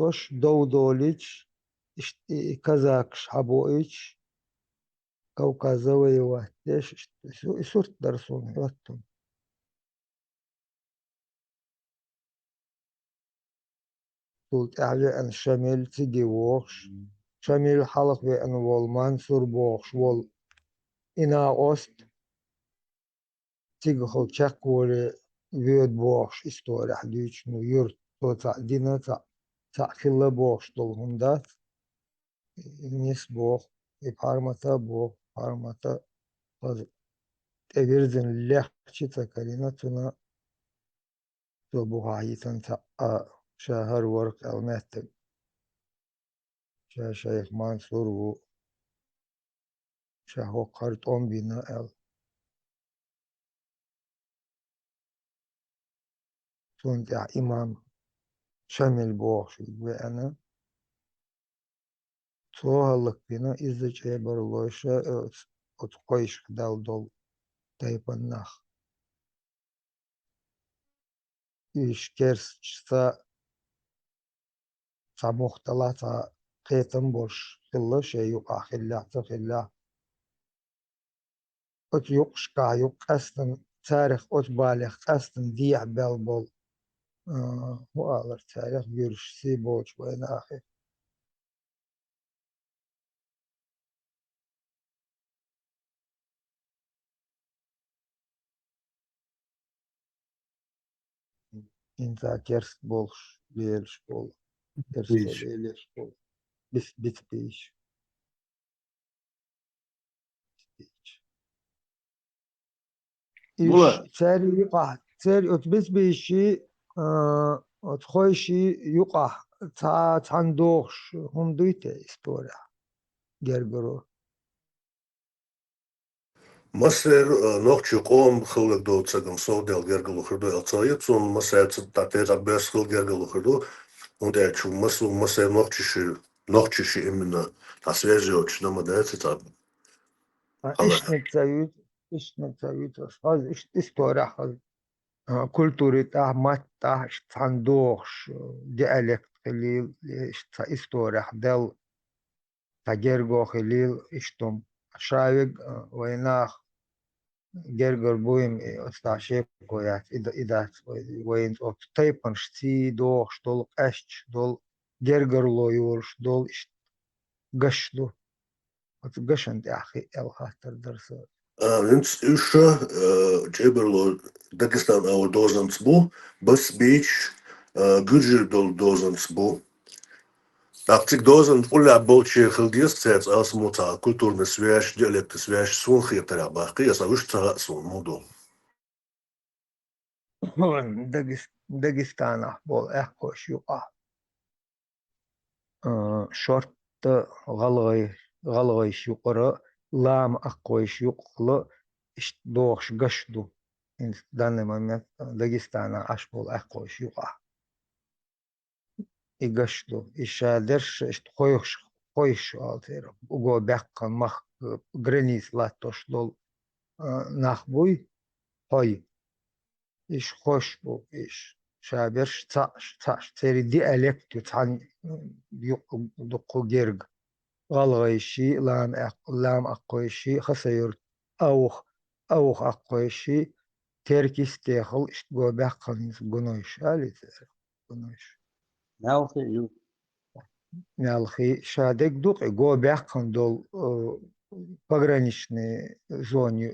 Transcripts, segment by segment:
خوش دوليش كازاكش حبويش كوكازوي واتش سورت درسون واتم قلت أعلى أن شميل تيجي ووخش شميل حلق بأن والمان سور بوخش وال إنا أوست تيجي خل تشك وري ويد بوخش استوري حديش نو يرت تو تاع دينا تاع كلا بوخش دول هندات نيس بوخ إبارمتا بوخ بارمتا تبرزن اللح شتا كلنا تنا تبوها هيتن تاع شهر ورق المهتم شيخ منصور و شهو قرطون بنا ال تون تاع إمام شامل بوخش وأنا توهلك بنا إذا جابر لوشا أتقويش دال تايبناخ إيش كيرس تا مختلطة قيتم بوش خلا شيء يقع خلا أت يقش كا يقستن تاريخ أت بالغ قستن ديع بلبل هو على التاريخ بيرش سيبوش وين آخر إنت كيرس بولش بيلش بول كيرس بيش بيلش بول بس بيت بيش إيش بولا تاري يقع تاري أتبس بيشي أتخويشي يقع تاندوخش هم دويته إسبورة جرجرو مصر نوختي قوم خلق دو تساقم صوديل جرجلو خردو الطايب ثم مصر تاتيز عباس خلق جرجلو خردو und شو مصر نوختي شي إمنا تاسويجيوش نما دايتي تاب إيش خلاص نتساويت هذا إيش إسبورة هذا كولتوري تاع مات تاع تاندوخش ديالكت خليل إيش تا إسبورة دل تا جرجو خليل إشتم شايق ويناخ جرجر بويم استعشيك ويات إذا وين أوت تايبن شتي دوخ دول أشش دول جرجر لو يورش دول قشلو قشن يا أخي الخاطر درس انت ايش جبرلو داغستان او دوزنس بو بس بيش جوجر دول دوزنس بو Acik dozen ulla bolche khildies tsets as muta kulturne svesh dialekt svesh sun khitara baqi yasa wish tara sun modo داغستان بول أخوش يقع شرط غلغي شقرا لام أخوش يقلا دوخش قشدو إن данный момент داغستان أشبول أخوش يقع إيجاشلو إيشادرش خويش ألتير وجو بيحكم مخ جرينيس لاتوش دول نخبوي هاي إيش خوش بو إيش شابرش تاش تيري ديالكت تان دقو جيرج غلغيشي لام أقويشي خسير أوخ أقويشي تركيس تيخل إيش جو بيحكم جنوش ألي جنوش ناوخي يو Мялхи шадек дук и го бяхан дол пограничной зоне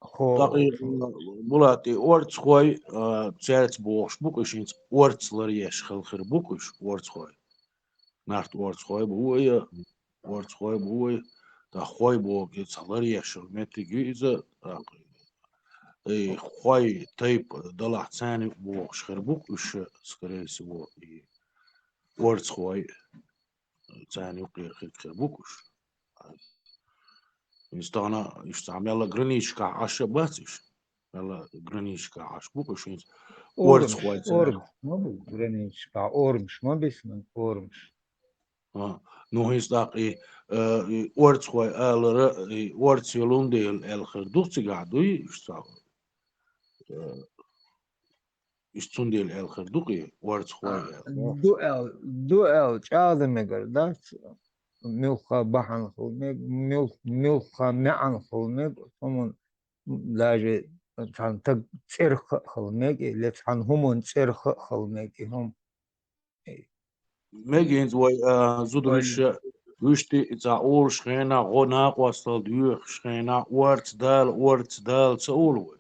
хо دقيقة بولاتي أورتس خوي تسالت بوش بوكش إنت أورتس لريش خل بوكش أورتس خوي نارت أورتس خوي بوي أورتس خوي بوي تا خوي بوك يتصلريش متى إذا خوي تيب ضلع ثاني بوش خربوك وش سكريس بو أورتس خوي ثاني وقير خربوكش إنستانا يستعمل جرينيش كعشة باتش يلا جرينيش كعش بوكش إنت أورتس خوي ثاني ما بيجرنيش كا أورمش ما بيسمن أورمش نو هيس داق أورتس خوي أورتس يلون ديل الخردوخ تقعدوي يشتغل ишцундел элхер дуки орц хой дуэл чаады мегер да милха бахан хулмег милха мяан хулмег томон даже цан так церх хулмег или цан хумон церх хулмег хум мегенз вой зудриш вишти за ор шхена гона қвастал дюх шхена орц дал цаул вой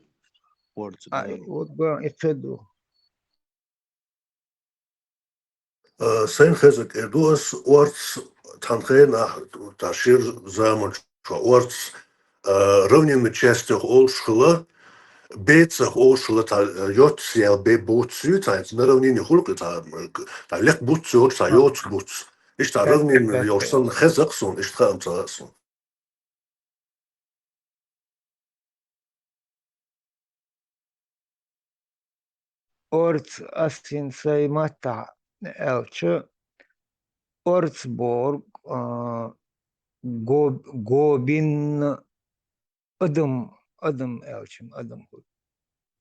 орц ай дал вот ба ицеду Sen хезек эдуас орц танхена ташир замон орц ровненными частях олшхла бецах олшхла та йотсиал бе буцю та на равнине хулк та лек буцю та йотс буц. Ишта равнин йорсан хезексон ишта амцасон. орц астин саймата элче орцборг гобин adım elçim adım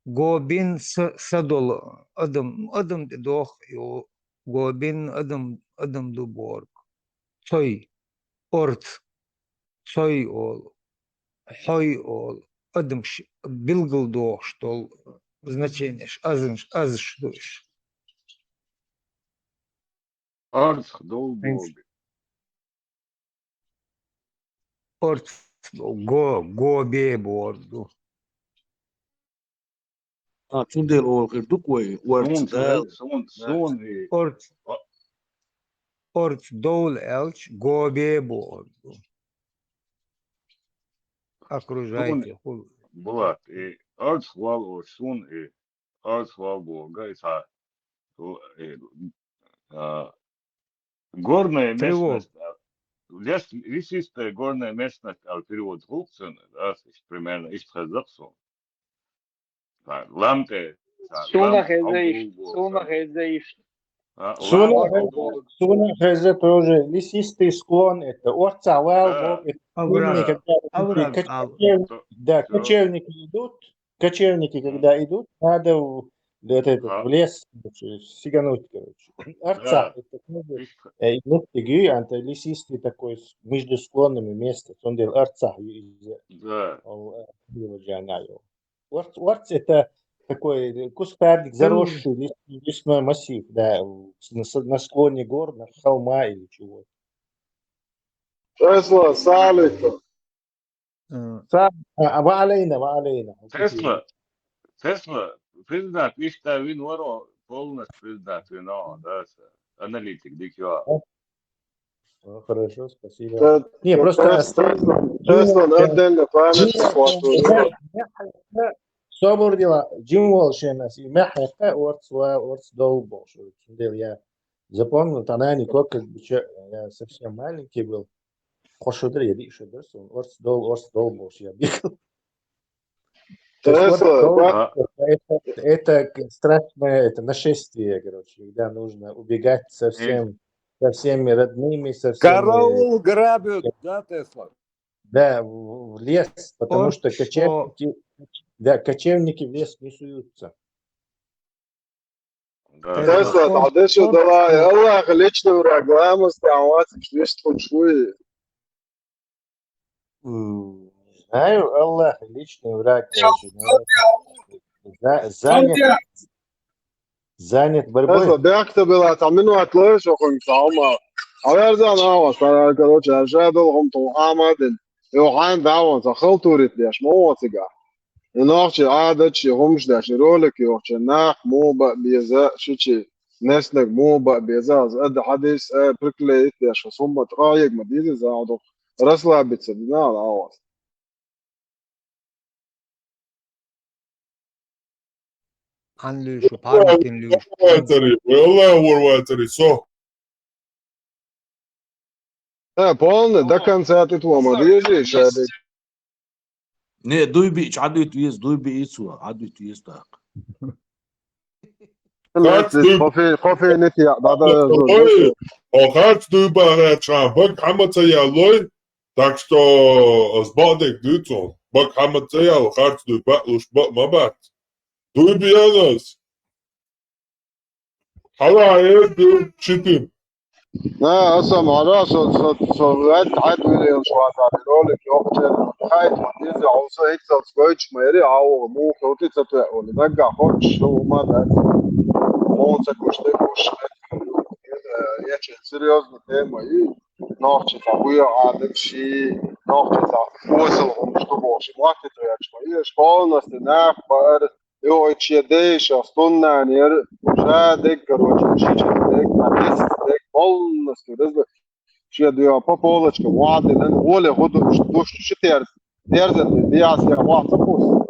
gobin sadol adım de doh yo gobin adım du borg soy ort soy ol hoy ol adım bilgil doh stol значение az что Арц долбог. ort gobе борду цундел олхер дук вой орц дал Сун и ort dol elch gobе bordu окружайте Булат. И арц хвал о сун и арц хвал бога. И горная местность. Лесистая горная местность, а перевод Гулцин, да, примерно из Казахстана. Ламте. Сунах Эзеиш. Сунах это тоже лесистый склон, это орцавал, да, кочевники, когда идут, надо в лес сигануть, короче. Орца, это лесистый такой, между склонами место, он делал орца. Орц это такой кустарник, заросший лесной массив, да, на склоне гор, на холма или чего. Тесла, салика. Тесла, признат, вишта вин воро, полностью признат вино, да, аналитик, дикьё. Хорошо, спасибо. Не, просто... Тесла, отдельно память. Собор дела, Джим Волшенас, и Мехака, Орц Долбош. Я запомнил, тогда никак, я совсем маленький был. Хошудр, я дышу, да, Орц Долбош, я бегал. Это страшное, это нашествие, короче, когда нужно убегать со всеми родными, со всеми... Караул грабят, да, Тесла? Да, в лес, потому что кочевники в лес не суются. Тесла, تعديش ضلايا الله يخليك نورك وامس دعواتك ليش تدخل شوي Знаю, Аллах, личный враг, занят борьбой. Тесла, بيكتب لها تعملوا هتلاقيش وخن تعمل أويرزان أواس ترى كروتش أجادو هم توامدن يوحان دعوان تخلطورت ليش مو تجاه يناقش عادة شيء همش ده شرولك يوحش ناح مو بق بيزا شيء نسلك مو بق بيزا قد حديث بركليت ليش صمت رايق مديد زادو رسلا بتصدقنا على أواس anlıyorsun, parmak dinliyorsun. полный до конца ты твома движешь не дуй бич адует виз дуй би ицу адует виз так خوفي نتي هذا Охарц дуйбарача, бак хаматая лой, так что с бадек дыцон, бак хаматая, охарц дуйбат луш бак мабат. Дуй бьянос. Хала эд читим. لا أصلا على صوت عاد ويليام شو هتعملوا لك يوم خايف ما تنزل عاوز هيك سويتش ما يري أو مو كوتي تطلع ولا نرجع خش شو ما ده مو تكوش تكوش ياتش سيريوس تيما إيه ناخذ تعوية عادك شيء ناخذ تعوية ومش تبوش ما تتريش ما إيش خالص ناخ بقى يو اتش يديش أصلنا نير شادك كروش شيء شادك ما تستك خالص كده شيء ديا بابولش كواد لأن ولا هدو دوش شو تيرزن دياس يا واحد تبوس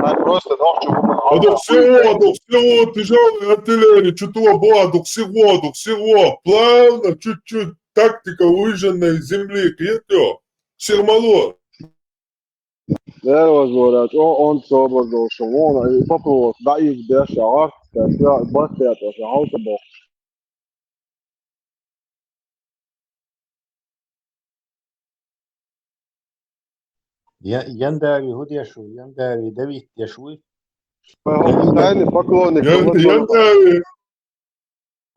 هاي بروست ناخذ من Доксиго, тяжелый артиллерии, что-то было, доксиго, плавно, чуть-чуть, тактика выжженной земли, кьетё, сермало. There was what on sober go so on popolo ضعيف ده شعار بس يا شعار تبو Яндави Гудешу, Яндави Давид Яшуй. ثاني поклонник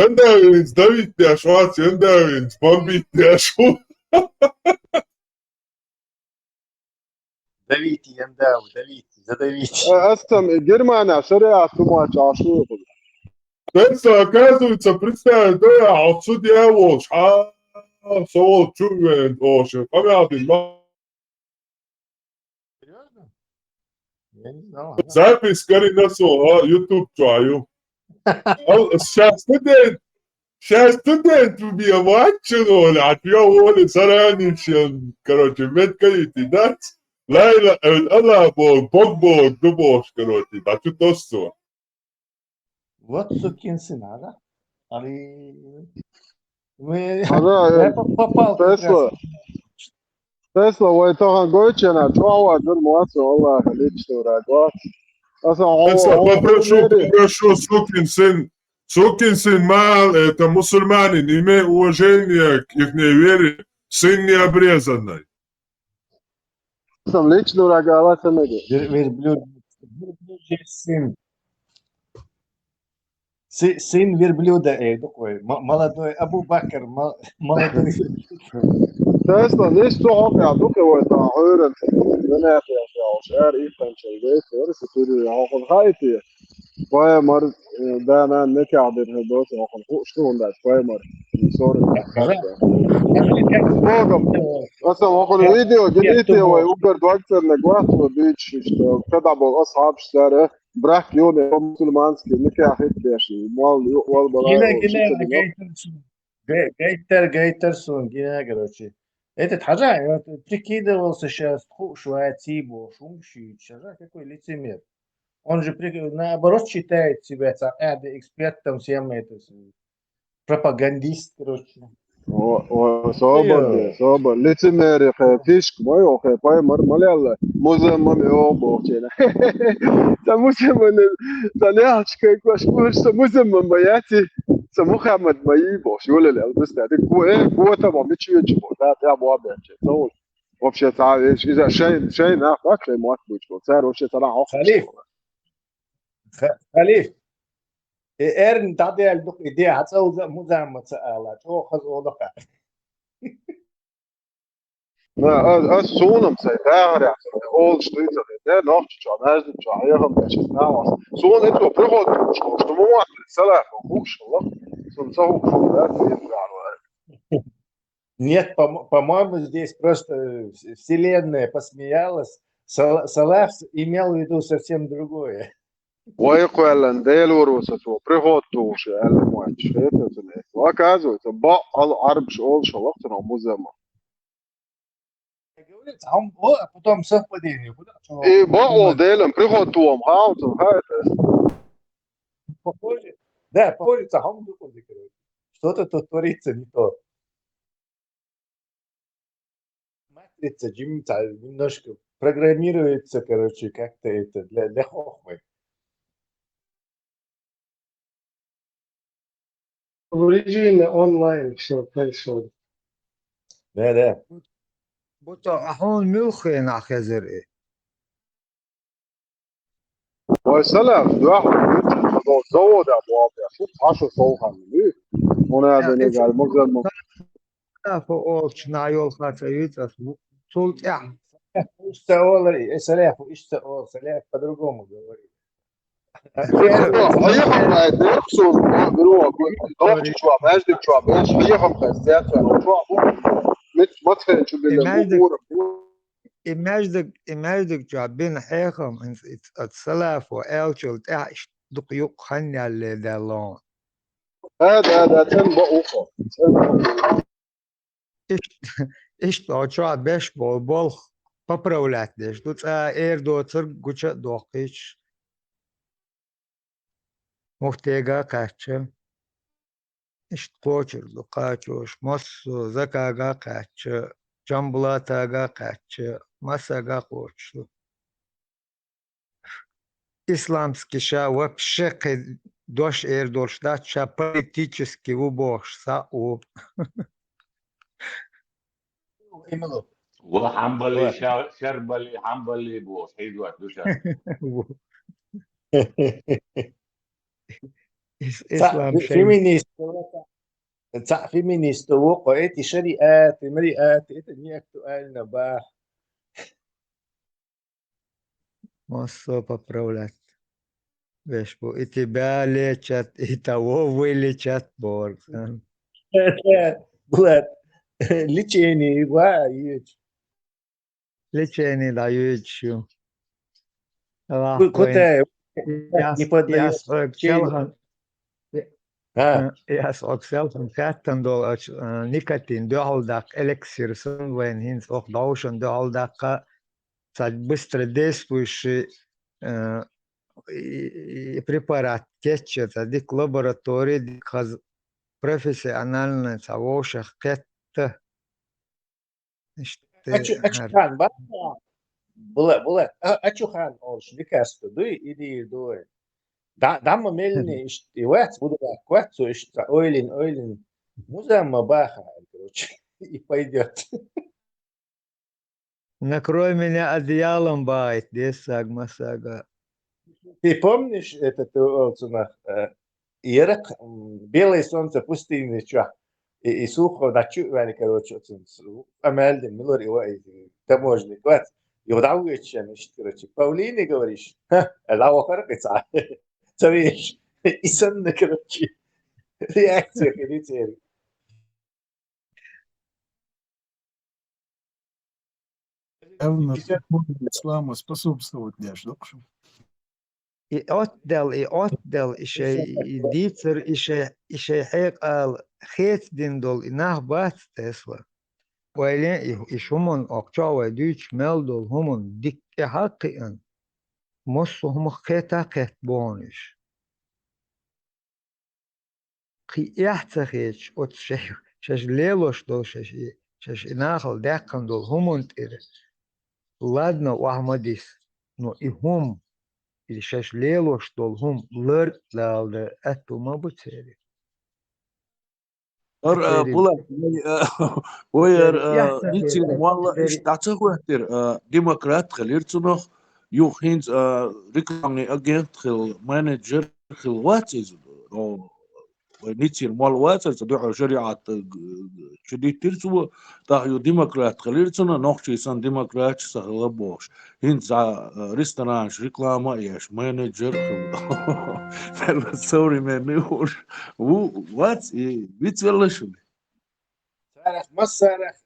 Яндаринц, Давид Яшвац, Яндаринц, бомбит Яшу. Давид Яндав, Давид, задавить. أصلا جرمانيا سريعة تماش عشوق Тенса, оказывается, представь, да я отсюда его, совол чувен, оше, помятый, Серьезно? Я не знал. запись, скорее, на YouTube чаю. Сейчас студент убивать, а я воле заранее, короче, медкалити дать. Лайла, Алла, Бог, дубош, короче, да что то все. Вот сукин сын, да? Али... Мы... هذا Я попал как раз. تسلا ويتوقع قوتش أنا جوا در مواسى والله خليك تراجعات أصلا Тесла, هو попрошу, сукин сын мал, это мусульманин, имей уважение к их вере, сын необрезанный. أصلا ليش تراجعات سنجي Верблюд сын. Сын верблюда, такой, молодой Абу Бакр, молодой. تسلا ليش توقع دوك ويتعهرن بنات يا شعر إيفان شيء ورس تقولي هاخد خايتي شوية مر ده أنا نكي عبد الهدوس هاخد فوق شلون ده شوية مر صور أصلا هاخد فيديو جديد ويوبر دوكتور نجوات وديتش كده بالأصحاب شتاره براك يوني مسلمانسكي نكي أخيك بيشي مال Гейтерсон, короче. Этот Хаджа, прикидывался сейчас, шуает Тибо, Шумши, Хаджа, какой лицемер. Он же наоборот считает себя экспертом всем это, пропагандист, короче. صوبر لتماري فيش كماي وخي باي مر مليلا مزمم يو بوتينا تمزمم تنياش كي كواش كوش تمزمم بياتي محمد ماي بوش ولا لا بس هذيك هو تبع مشي يجيبو تا ابو ابي تقول вообще تعال ايش اذا شيء نافك شيء موثق صار вообще طلع خليف إيرن تعدي الدق إيديها هتسوي مزعمة سألة شو خذوا دقة Sonum sei daar ja, all streets of it. Nog tjua, naast het tjua, hier gaan we nou. Zo'n het op brug op schoot, de moment zelf op hoek schoot. Zo'n zo van dat weer Нет, по-моему, здесь просто вселенная посмеялась. Салах имел в виду совсем другое. ويقول ديلور وسطو بريغوتو شو الماتش فيتو وكازو تبع العرب شغل شلختنا مزمة А потом совпадение. и баул делом بريغوتو мхауту хайтес Похоже. Да, похоже, что-то тут творится не то. Матрица Джимта немножко программируется, короче, как-то это для хохмы. В режиме онлайн все происходит. Да. بوتا أحون ملخين أخي زرقي وسلام واحد زود ابو ابي شوف 10 صوها مني وانا بني قال مقدم فوق نايول خاطريت صوت يعني Ишта Саляф, Саляф по-другому говорит. حيهم قاعد يقصوا بيروح ضغط شو ماجد شو باش حيهم قاعد شو ما تخيل شو بالامور imajdik جابين حيخم السلاف وألشل تعش دقيق خنيا اللي دالون هذا تم بقوقه إيش طاچا بيش بول ببرولات ديش دوت إير دوتر قوشة دوقيش مفتيقا قاتشة إيش قوشر دقاتشوش مصو زكاقا قاتشة جنبلاتاقا قاتشة مساقا قوشو исламский ша вообще дош эрдоршда ша политический убош са у Именно. وحنبلي شربلي حنبلي بوحيد وقت دوشا إسلام شيء فيمينيست فيمينيست وقعت شريعات مريئات إتنيك تقال نباح массо поправлять вешбу и тебя лечат и того вылечат Бог Блад, лечение, ваич. лечение дают еще Коте, не поддает. Ja, ook zelf een katten door nicotine doordak elixir sun when hins ook dooshen doordak сад быстро действующий препарат течет дик лаборатории дик профессионально савошах кетта Ачухан, Блад, Ачухан, олш, дикасто, дуй, иди, дуй. Дамма мельни, и вац, буду так, квацу, и что, ойлин, музамма баха, короче, и пойдет. накрой меня одеялом байт десаг масага Ты помнишь этот Ирак, белое солнце пустыни, что? И сухо, ночью, короче, амельди, милори, таможенник, вот. И удавываешь, короче, Павлине говоришь, это охаркается. Смотришь, и сон, короче, реакция, короче. Явно исламу способствовать даже. يقتل إشي ديتر إشي حيق خيت دين دول إناه بات تسلا وإلين إش همون أقشاوة ديش مال دول همون ديك حقيقا مصو هم خيتا خيت بونش خي يحتخيش أوت شش ليلوش دول شش إناخل داقن دول همون تير لادنا وأحمديس نو إهم شش ليلوش دول هم لر لالد أتو ما بتسيري Bulat, وير نيتشر والله إيش تعتقد ديمقراط خليرتو نخ يوخينز ريكلامي أجنت خل مانجر خل واتز أو نيتشر مال واتز تدعو شريعة شديد ترسو تاعو ديمقراط خليرتو نخ شيء ديمقراط سهل بوش هينز ريستوران ريكلاما إيش مانجر خل سوري منور واتس بيت ولا شو Массарах,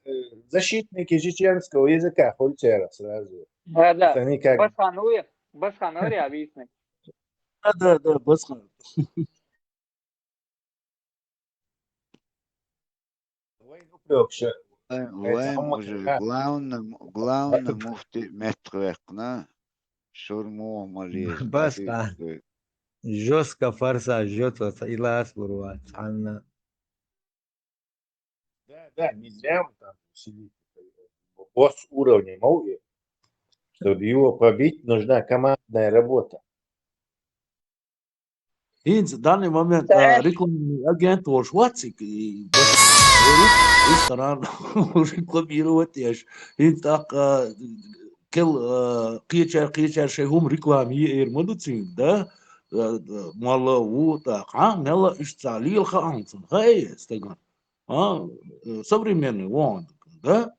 защитники чеченского языка, хульчера сразу. Да, Они как... Басханури объясни. Да, Басхан. وين уже главный муфти метрекна шурму мализ Басхан жестко форсаж жжет и асбурват Анна. Да, не зря он там сидит. Босс уровня Мауи. Чтобы его побить, нужна командная работа. Hins данный момент рекламный агент ваш ватсик ресторан рекламировать яш. Хин так كل قيچر شيء هم ريكلامي مدوتين ده مالا وطاقة مالا اشتعليل خانسن هاي استغن современный вон, да?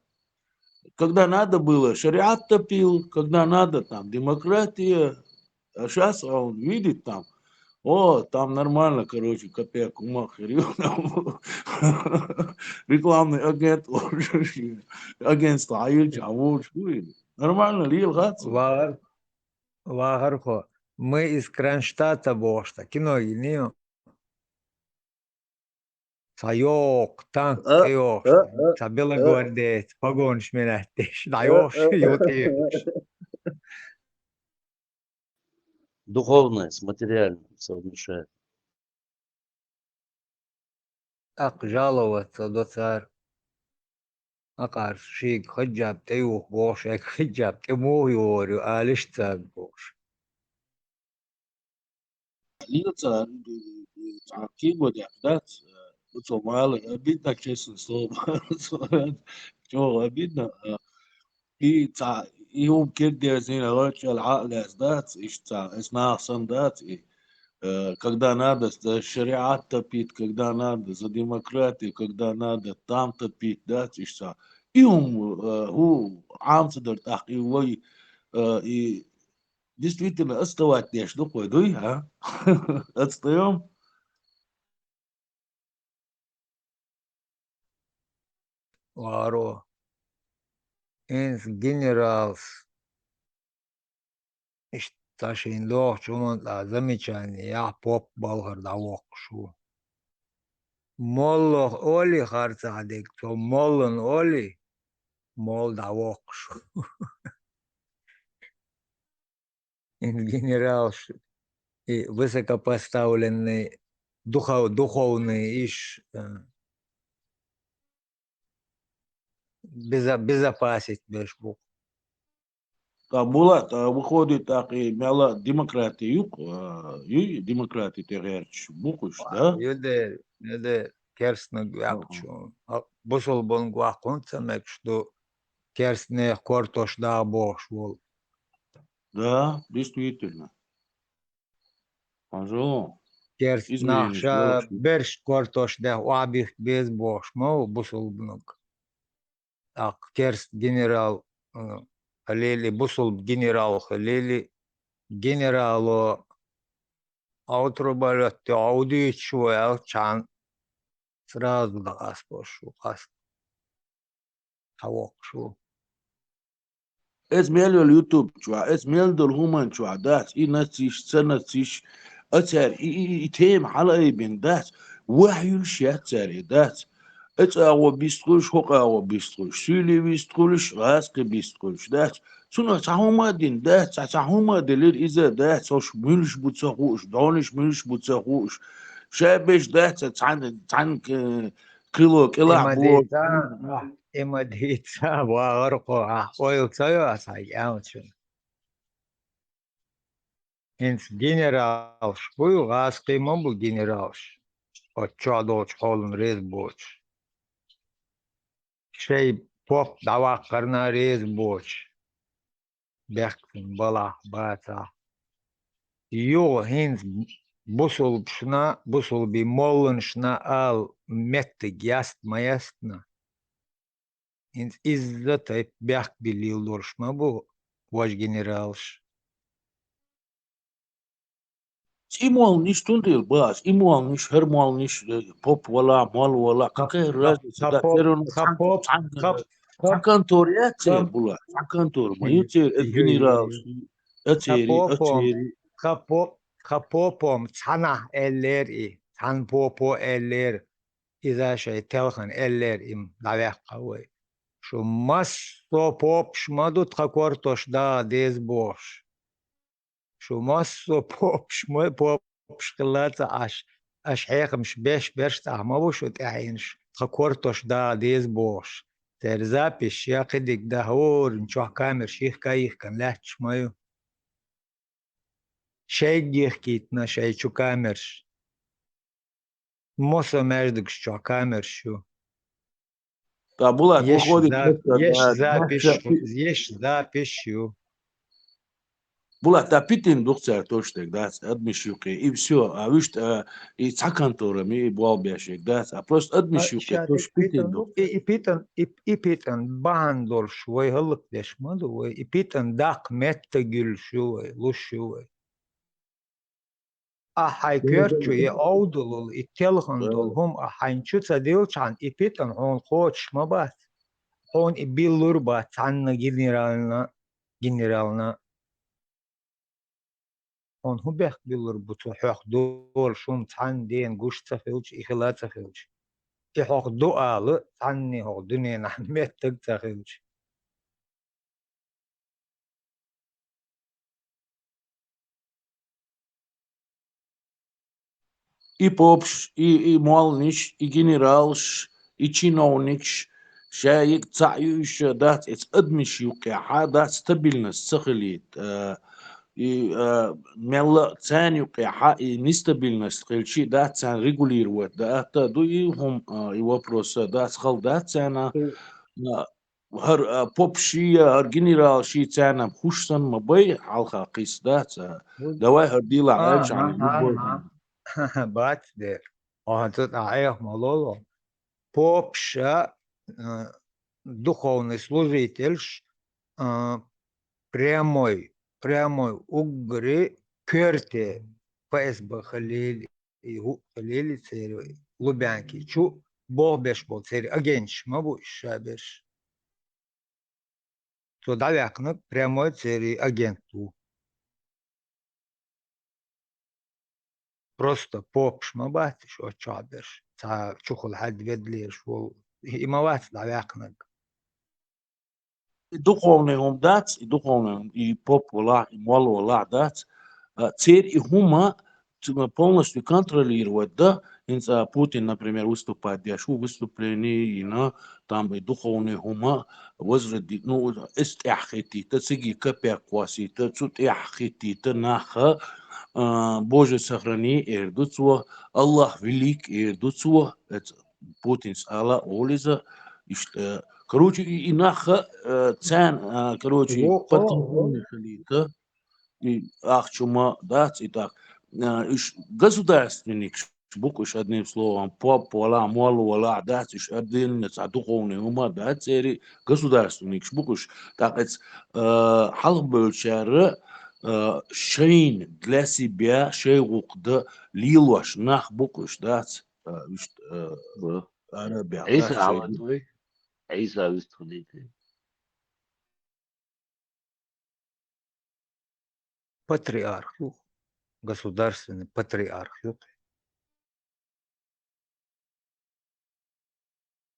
Когда надо было, шариат топил, когда надо, там, демократия, а сейчас он видит там, там нормально, короче, копейку махерил, рекламный агент, агентство, нормально, лил, Вагархо, мы из Кронштадта бошта, кино гинео. Sayok, tank yok, sabela guardet, pogonish menettish, dayosh, yotish. Духовное с материальным совмещает. Ак жаловаться до царь. Акар шик хаджаб таюх бош, ак хаджаб тему yorю, алиш цаг бош. Льется, кибо да, мало, обидно, честно слово, чего обидно, и يوم كده زين رجع العقل ازداد اسمها صندات когда надо за шариат топить, когда надо за демократию, когда надо там топить, да, и у амцедер так и действительно отставать не что пойду, а? Отстаем. Варо. Инс генералс. Ташин лох чумон la замечание, я поп болгар да вокшу. Моллох оли харцадик, то моллон оли, мол да вокшу. Инс генералс и высокопоставленный духовный иш безопасить бешбук. Булат, выходит так и мяла демократию, и демократия терерч букуш, да? Юде керстна гвакчу. Бусол бон гвакунца мекшду керстне кортош да бош вол. Да, действительно. Пожалуйста. Керст Измерение наша сделать. берш кортош да уабих без бош. Мол бусол бнук. Так керст генерал халили бусол генерал халили генерало аутрубалет ауди чуэл чан сразу да аспошу ас тавокшу. Es melhor YouTube, tchua. Es melhor human, tchua. Das. I natish, sanatish. Atar. I tem halay bin das. Wahyu shatar. Das. It's our bistrush, hook our bistrush. Suli bistrush, raske bistrush. Das. Suna tahuma din das. Tahuma delir iza das. Osh milsh butsahush. Donish milsh butsahush. Shabish das. Tan kilo kila bo. Emadita warqo ahqoyuk sayo asay yautun. Hins generals buyu gaski mobu generals. Oçadoç holun rez boç. Şey pop davaklarına rez boç. Bektin bala bata. Yo hins busul bi mollun şna al mettig yast mayastna. Hins izza tayp bek bilil duruşma bu voj generals. Имол ниш тундил бас, имол ниш хермол ниш поп вала мал вала. Какая разница? Да, терон цанкантория була. Цанкантор. Маюте генерал. Атери. Kapopom sana elleri, tan popo eller, iza şey telhan eller im davek kavay. Şu mas so pop şmadut kakortoş da dez boş. Şu mas so pop şmay pop şkılata aş hekmiş beş tahma bu şu tehinş. Kakortoş da dez boş. Terzapiş yakidik da hor, nçoh kamer şih kayih kan lehç mayu. Şeygih kitna şey şu kamer. Mosa merdik şu kamer şu. Да, Булат, Есть выходит, есть запись. Булат, да, питин духцер точно, да, адмишюки, и все, а вишь, и цакантора, ми буалбяшек, да, а просто адмишюки, точно питин духцер. إبيتن باندول شوي هلق ديش مدوي إبيتن داق متجل شوي لوش شوي أحاي كيرتشو يأودل التلغندل هم أحاين شو تديلش عن إبيتن هون خوش ما بات هون إبيلور بات عنا جنرالنا هون هو بيخ بيلور بتو حق دول شوم تعن دين قوش تفيلش إخلا تفيلش إحق دؤال عني هو دنيا نحن متج تفيلش И попш, и молниш, и генералш, и чиновникш, شايك تعيش دات اتس ادمش يوقع دات ستابيلنس سخليت ملا تان يوقع نستابيلنس خلشي دات تان ريجولير وات دات دوي هم يوبروس دات خل دات تان هر بوبشي هر جنرال شي تان خوشسن مبي على قيس دات دواي هر ديلا ايش عن بات دير وهتت أعيق ملولو попша духовный служитель прямой угры керте ФСБ халили и халили церкви Лубянки чу Бог беш бол церкви агенч мабу шабеш то давякнак прямой церкви агенту просто попш мабатиш о чабеш تا чухол حد ведлеш вол имават давякнак духовным дать, и духовным, и поп-вла, и мол-вла дать, цель и хума полностью контролировать, да, Путин, например, выступает, дешу выступление, и на там и духовный хума возродить, ну, эстяхити, та цыги капякваси, та цутяхити, та наха, Боже сохрани, эрдуцва, Аллах велик, эрдуцва, это Путин сала олиза, короче, и наха цен, короче, подтянул халита, и ахчума, да, и так. Государственник, буквы одним словом, поп, вала, мол, вала, да, один, духовный ума, да, цери, государственник, буквы, так, это халбölçeri шейн для себя, шей гукда, лилваш, нах буквы, да, арабия, عيسى да, шей. عوضوي عيسى بيستخدمه патриарх государственный патриарх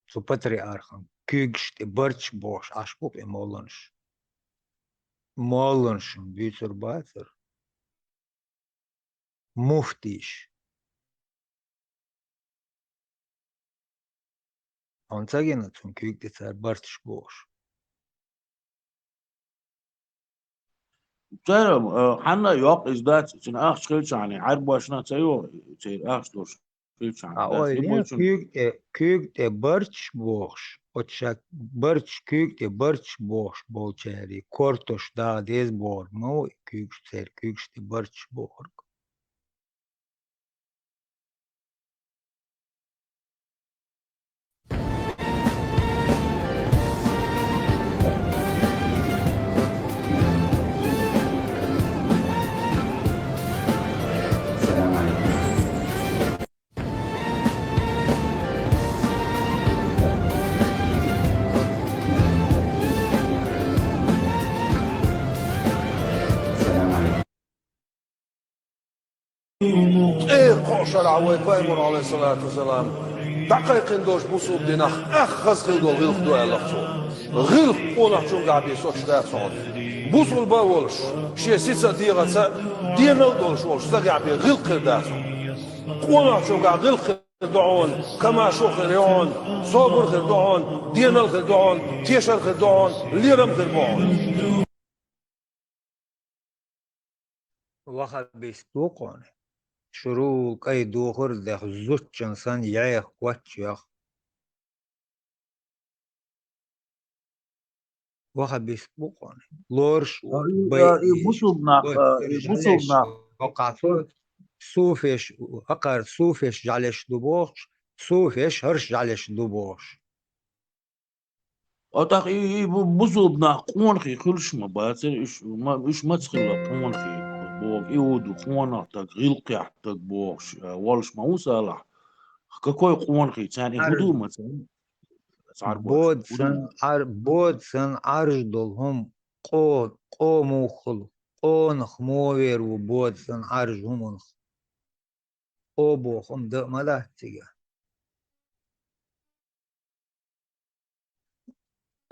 со патриархом кюгшт и барч бош ашпуп и молонш бютербатер муфтиш он цагина цун кюгде цар барч бош تعرف حنا يوق إجداد سن آخر شيء يعني عرب واشنا تيو تي آخر دوش شيء а يعني ده ой يبغى не شن кюгде барч бош отшак барч кюгде барч бош болчари кортош да дез бор но кюгште барч бор ايه قوشل عوي بايمون عليه الصلاة والسلام دقيق دوش بوصوب دينخ اخز خلقو غلق دو الخصو غلق قونا شون قاعد يسوش دات صعود بوصول باولش شي سيسا ديغا دينو دولش ولش قاعد غلق دات قونا شون قاعد غلق دعون كما شو خيرون صبر خيرون دينو خيرون تيشر خيرون ليرم خيرون واخد بيستوقون شروق أي دوخر ده زوج إنسان يعيق واتشيخ وخبيس بقون لورش بوصلنا صوفش أقر صوفش جعلش دبوش صوفش هرش جعلش دبوش أتاق بوصلنا قونخي كلش ما باتر إيش ما تخلى قونخي بوغ إيود قونا تاق غلقي تاق بوغش والش ما وصالح كاكوي قونخي تاني هدو مثلا بود سن عرج دولهم قو موخل قونخ موير وبود سن عرج همونخ قو بوخم دق ملاتيجا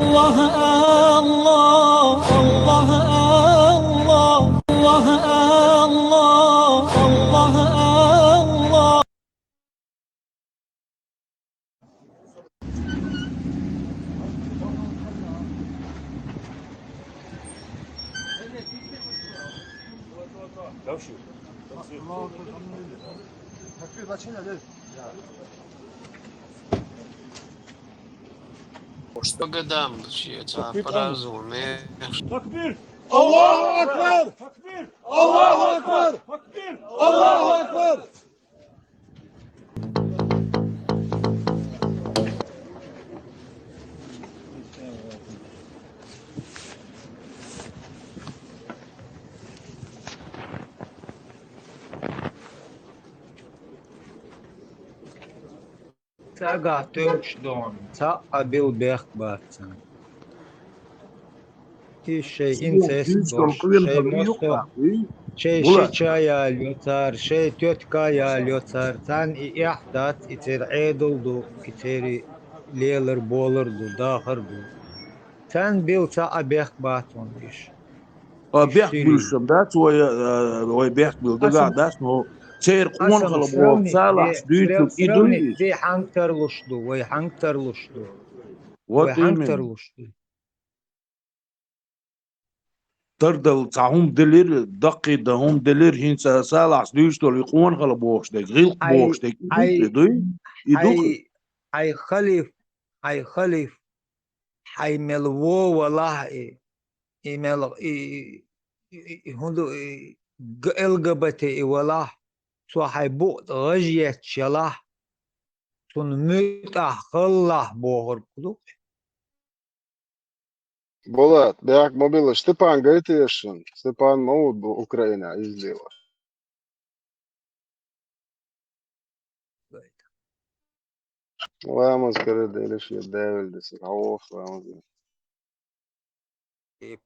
الله الله الله الله الله الله الله Что годам случается, по-разному. تكبير الله أكبر تكبير الله أكبر تكبير الله أكبر تاقع توش دون تاقع بيل بيخ باتسن شيء انسيس شيء موسو شيء شيشايا اليوتار شيء توتكايا اليوتار تان إحدات إتر عيدل دو إتر ليلر بولر دو داخر دو تان بيل تاقع بيخ باتون إيش بيخ بيلشم دات وي بيخ بيل دقا دات نو تير قون خلبوغ سالح دويتو إدويش دي حانكتر لشدو وي حانكتر لشدو What do you mean? تردل تعهم دلير دقي دهم دلير هين سالح دويشتو يقون خلبوغش ديك غيلق بوغش ديك إدوك أي خليف حي ملوو والله إيميل هندو الجبتي والله سو حي بوت غجيت شلاح سون ميتح خلاح بوغر كلو Bolat, bejak mobila Stepan Gaitiešana, Stepan Maudu Ukrainā izdzīvo. Lēmums, ka ir šie 90 haus lēmums.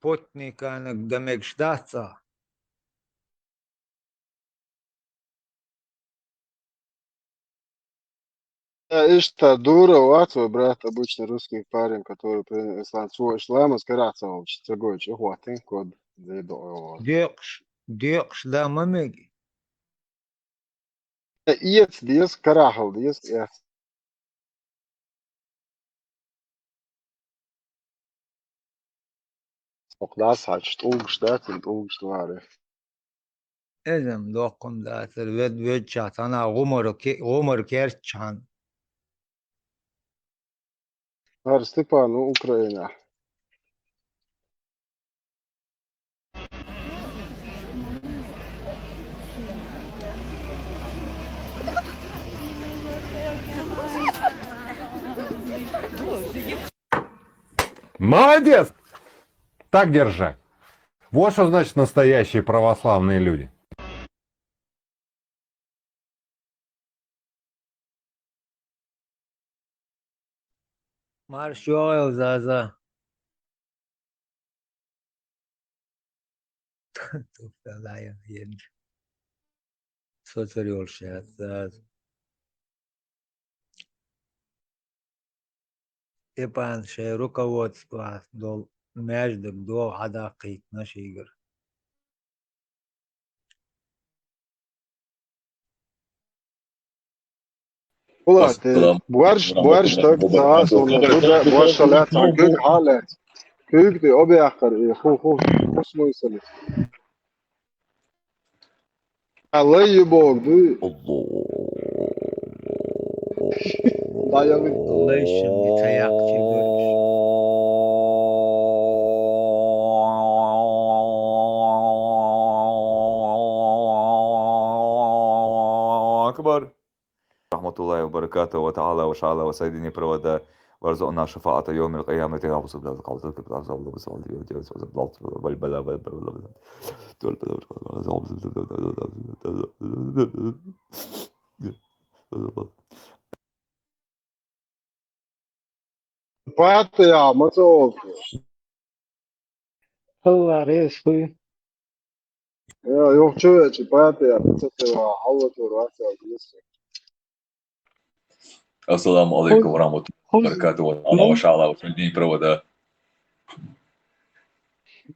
Potnika demek štācā. Ишта дура, твой брат, обычно русских парень, который сланцуешь лемус, карацович, цегойч, охватин, код, дейдо. Дёкш, да, мамеги. Иец, диес, карахал, диес, иец. Oklas haçt, ulgştat, ulgştvari. Ezem dokum dātır, ved çatana, gomar kerçan. Ar Stepanu Ukrainā. Молодец! Так держать. Вот что значит настоящие православные люди. Marş yok zaza. Tuftalaya yen. Soteriyor şey zaza. Степан, шей руководство дол между до адакит наш игр. Ulan, buarş tak saas un buarş salat kök halet. Kök de obi akhar khusmu yisali. Allah yubog du. Allah için bir tayakçı görmüş. أكبر. رحمة الله وبركاته وتعالى وشعلا وسيدني برودا وارزقنا شفاعة يوم القيامة يا رب سبحانه فاتحة مصوف الله رزقي يا يوم شو فاتحة بتصير حوت وراسة وجلسة السلام عليكم ورحمة الله وبركاته وتعالى وشعلا وسيدني برودا.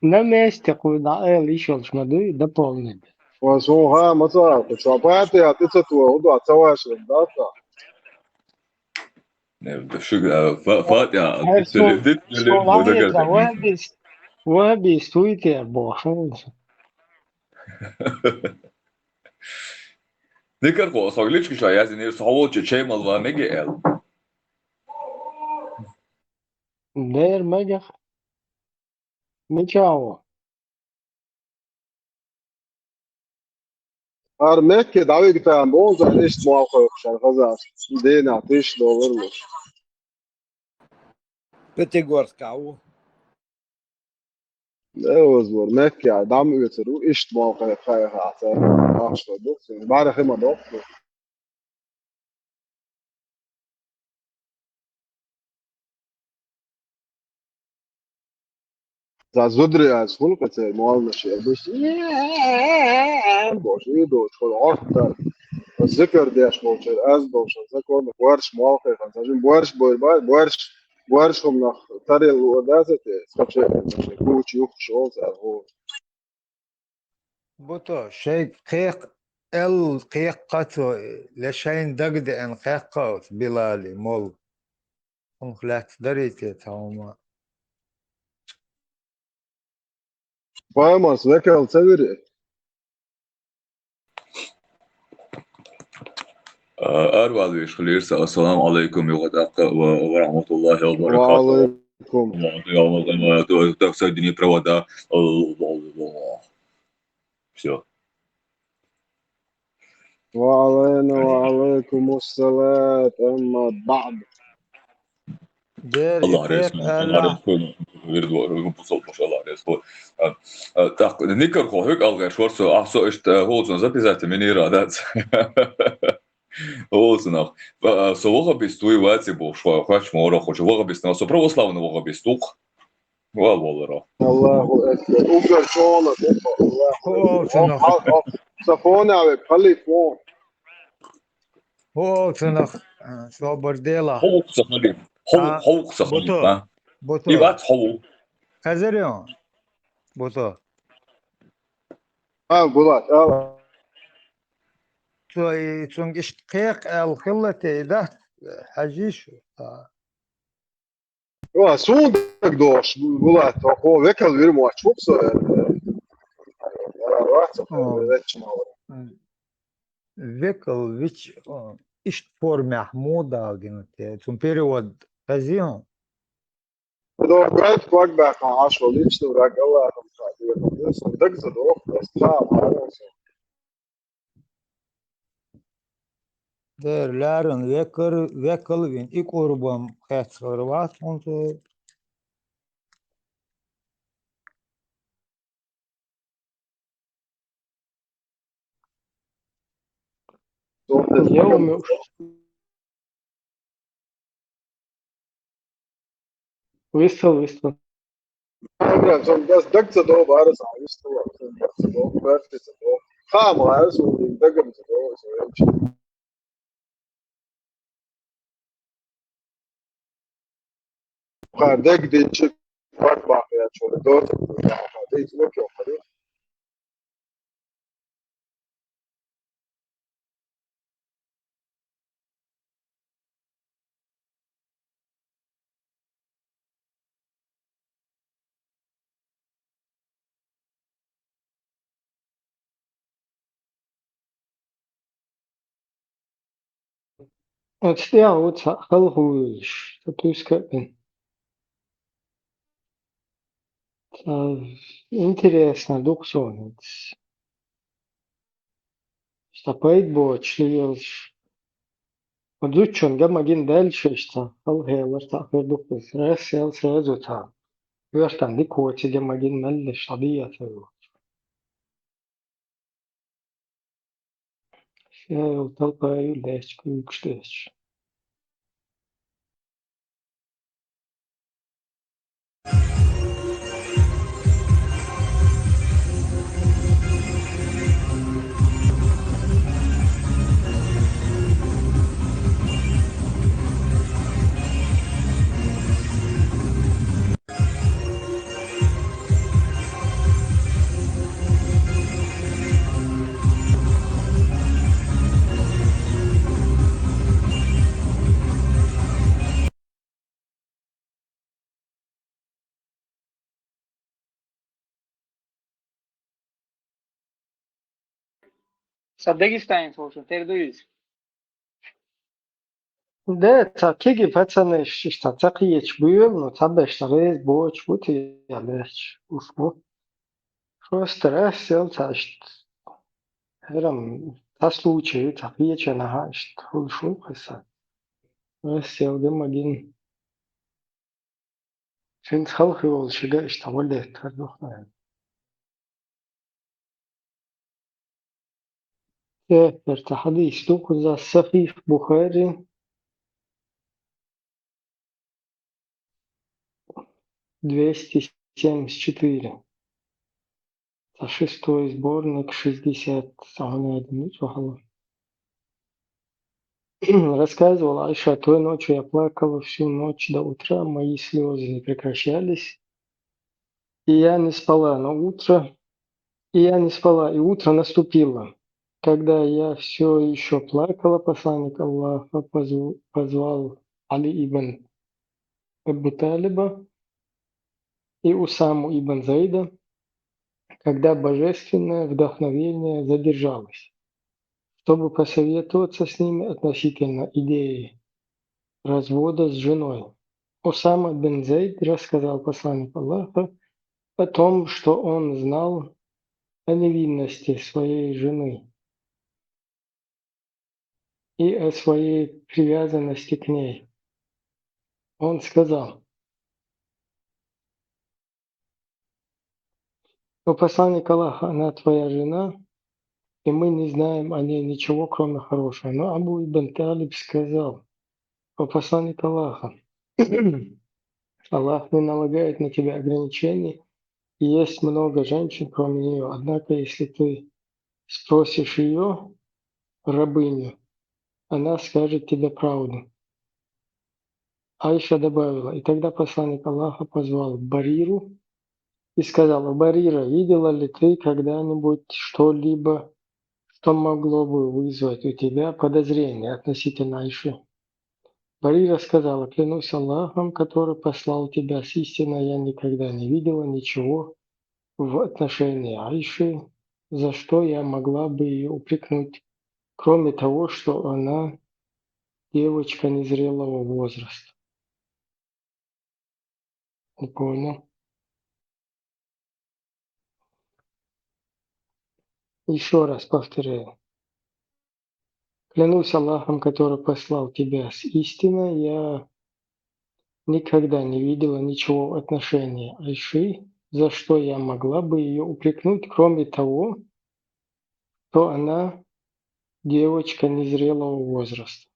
nem istekoida çalışmadı da polned. وسوها مصوف شو فاتحة تصير وضع سواش الداتا فاتحة Her Slovakija vebi stujte bošo. Nikar soglički što ja ne sovoče čemal va nege el. Der mega. Ničavo. أرمك دعوي كتان بونزا ليش موافق عشان غزاش دينا $10 مش Пятигорска. أوزور مكة يعني دعم يترو إيش موافق خير عسى عشرة دوس بعد خيمة دوس za zudri az hulqat موال مشي بس boş iyi دوش خل عرفت الذكر ديش موش az boş ذكر بورش موافق عشان بورش بورش هم نخ تري الودازة سكتش كوتش يوخ شو هو بوتو شيء قيق قيقته لشين دقد ان قيقوت بلالي مول خلات دريتي توما فاهمس ذكر تدري أروى الشخليرس السلام عليكم ورحمة الله وبركاته. وعليكم سيدني برودا. Все. وعلينا وعليكم السلام أما بعد دير Allah قيق resmen, Allah الا resmen, virdu pusotmoš Allah resmen. Tako, nikar ko hyk algar šorso, so ist holzen zapisati minira dats. Holzenach. So воga bist du ваці був, що хоч моро, хоч воga bist на so православно воga bist тук. Волора. الله أكبر أوكر شونا هو تنخ صفونا على خليفون هو تنخ شو برديلا Houk sakhali. Houk sakhali. بوتو بوتو Ivat houk. كازريون بوتو قولات تو تونجش قيق الخلة ده حجيش سودك دوش قولات هو ذكر غير مواشوف Векл, ведь ишт форме Ахмуда, генте, zum перевод казион. دو قاعد كواك باك عاش وليش تو راك الله خمسة صدق صدق بس خام Der laren wekel win ik urbam het want اليوم وصل بس دق صدق بارس عايش تو صدق بس صدق خام عايش ودق صدق دق دي تشيك كواك باك يا شو دوت دي تلوك يوم خليل Отстял халхуш, татускапин. Интересно, дуксонец. Штапает бочлиелш. Мадучон гамагин дальше что алгелар тахвердукс рассел сразута. Вертан дикоти гамагин меллеш табияты. Шел толпаю лечь кукштеш. Саддагистан слушай, передуюсь. Да, такие пацаны что такие чбыл, но табеш тарез боч вот и ялеч. Ушмо. Просто рассел ташт. Эрам та случай такие чанахашт. Хулшу хаса. Рассел гамагин. Фин халхи ол шига иштавале тардухна. ارتحديث دوكوزا الصحيح بخاري 274. Это шестой сборник, 60. Рассказывал Айша, той ночью я плакала всю ночь до утра, мои слезы не прекращались, и я не спала, и утро наступило. Когда я все еще плакала, посланник Аллаха позвал Али ибн Абу Талиба и Усаму ибн Заида, когда божественное вдохновение задержалось, чтобы посоветоваться с ними относительно идеи развода с женой. Усама бин Зайд рассказал посланнику Аллаха о том, что он знал о невинности своей жены и о своей привязанности к ней. Он сказал: «О посланник Аллаха, она твоя жена, и мы не знаем о ней ничего, кроме хорошего». Но Абу ибн Талиб сказал: «О посланник Аллаха, Аллах не налагает на тебя ограничений, и есть много женщин, кроме нее. Однако, если ты спросишь ее, рабыню, она скажет тебе правду». Айша добавила: «И тогда посланник Аллаха позвал Бариру и сказал: Барира, видела ли ты когда-нибудь что-либо, что могло бы вызвать у тебя подозрение относительно Айши?» Барира сказала: «Клянусь Аллахом, который послал тебя с истиной, я никогда не видела ничего в отношении Айши, за что я могла бы ее упрекнуть, кроме того, что она девочка незрелого возраста». Не понял. Еще раз повторяю. Клянусь Аллахом, который послал тебя с истиной, я никогда не видела ничего в отношении Айши, за что я могла бы ее упрекнуть, кроме того, что она девочка незрелого возраста,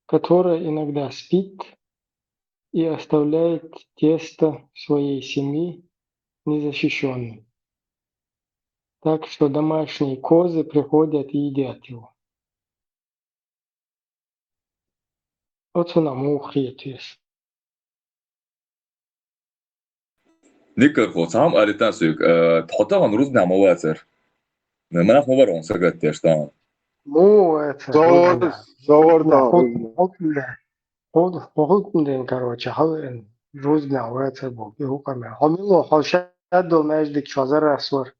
которая иногда спит и оставляет тесто своей семьи незащищенным. Так что домашние козы приходят и едят его. Вот она мухриетис. Никак вот сам аритан сюк. Тхотаган руз намаватер. Манах маварон сагат тештан. Ну, это... Хохотнден, короче, рузня, это был. И хуками. Хомило, холшадо между чазар асвар.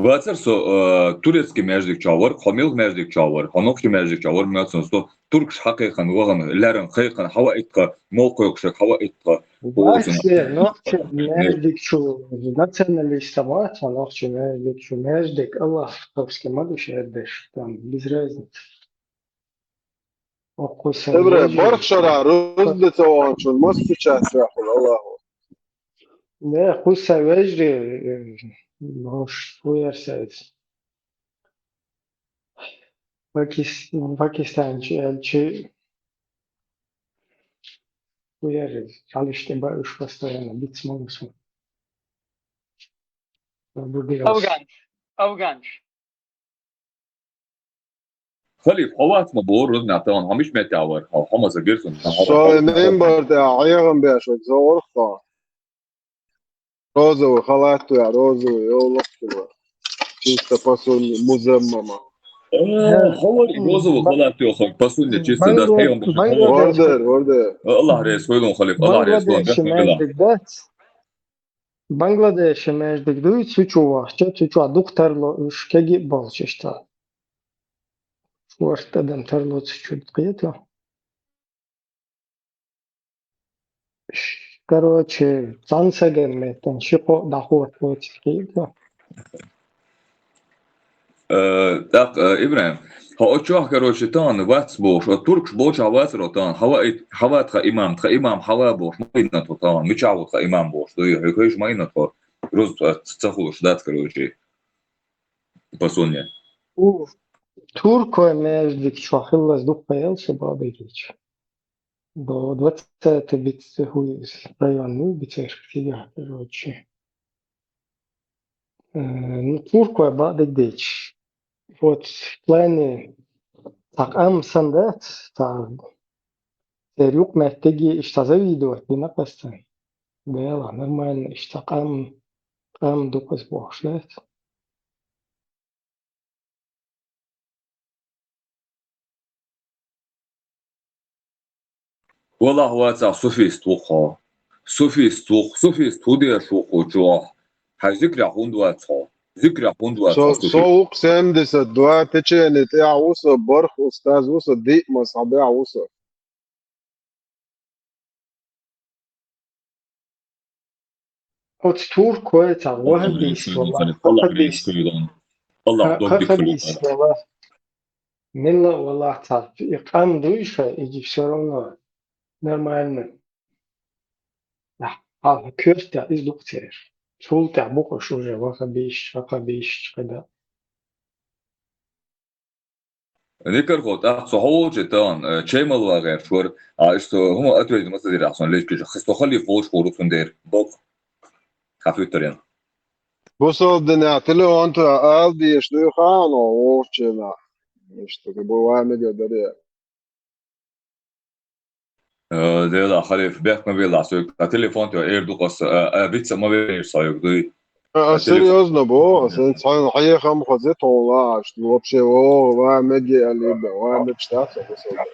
Вацерсо турецкий междик чавар, хамил междик чавар, ханокти междик чавар, мятсонсто туркш хакихан ваган ларен хайхан хава итка молкойкшак хава итка. Бачите, нохче междик чу националистовать, а нохче междик чу междик Allah топски мадуш эдеш, там без разницы. Окусан. Ebre, barkşara rızdı tavançun, mas bıçak yapın Allah'ım. Ne, kusa vecri, hoş uyarsanız. Pakistan'cı elçi uyarız. Çalıştı barış bastıranı, bitsin olsun. Afgan. خليف حوات ما بورد نعطيهم همش متعور أو حمزة جيرسون. Şahineyn barda ayağım beşik zorukta. Розовый халат ya, розовый, yolluk gibi. Чисто посоль муземмама. حوالي روزو خلاص تيوخن بسوني чисто да هيهم. Order. الله رئيس ويلون خليف الله رئيس ويلون. Bangladeş'e mecdik duy suçuvahça suçuva doktorlo üşkegi balçışta. Şuartadam tarlo suçut kıyıtla. Короче, цансагемметен шико дахуат лоцкийла. Так, Ибраим, هاوچوه короче тан вац бош, туркш бош авац ротан, хават ха имам хава бош, майна то тан, мичавут ха имам бош, то я хеш майна то роз цахулш дат короче. Посоня. Турко междик шахиллас духпаял шабабегич. До 20 бит хуйс районный бицерхтига, короче. Ну, турко бадыгдич. Вот в плане так сандат, так серюк мехтеги иштаза видео, бина пастан. Бела, нормально, иштак дукас бошлет. والله واتسع سوفيست وخا سوفيست هودي شوخو جوه هذكر هوندوات ذكر هوندوات Soğuk semdise dua teçenit ya usa barx ustaz usa dik masabi ya usa. Вот турко это вахабиство. الله вахабиство. Милла والله تعرف إقام دويشة يجي все равно нормально. Да, köfte из доктор. Чулта букош уже вахабиш, когда. ذكر خود صحوج تان چيمل وغير شور استو هم اتويد مثلا دير احسن ليش كده خستو خلي فوش خروطن دير بوك خفيترين Busol dinatili onto aldi işliyor kan o orçela. İşte bu var mı diyor dedi. ده خليف بيت ما بيطلع سوق التليفون تو اير دوقس بيتس ما بيصير دوي Серьезно, бо, sen hayıkam khazet ola, işte вообще o var mı diyor ali, var mı çıtasa mesela.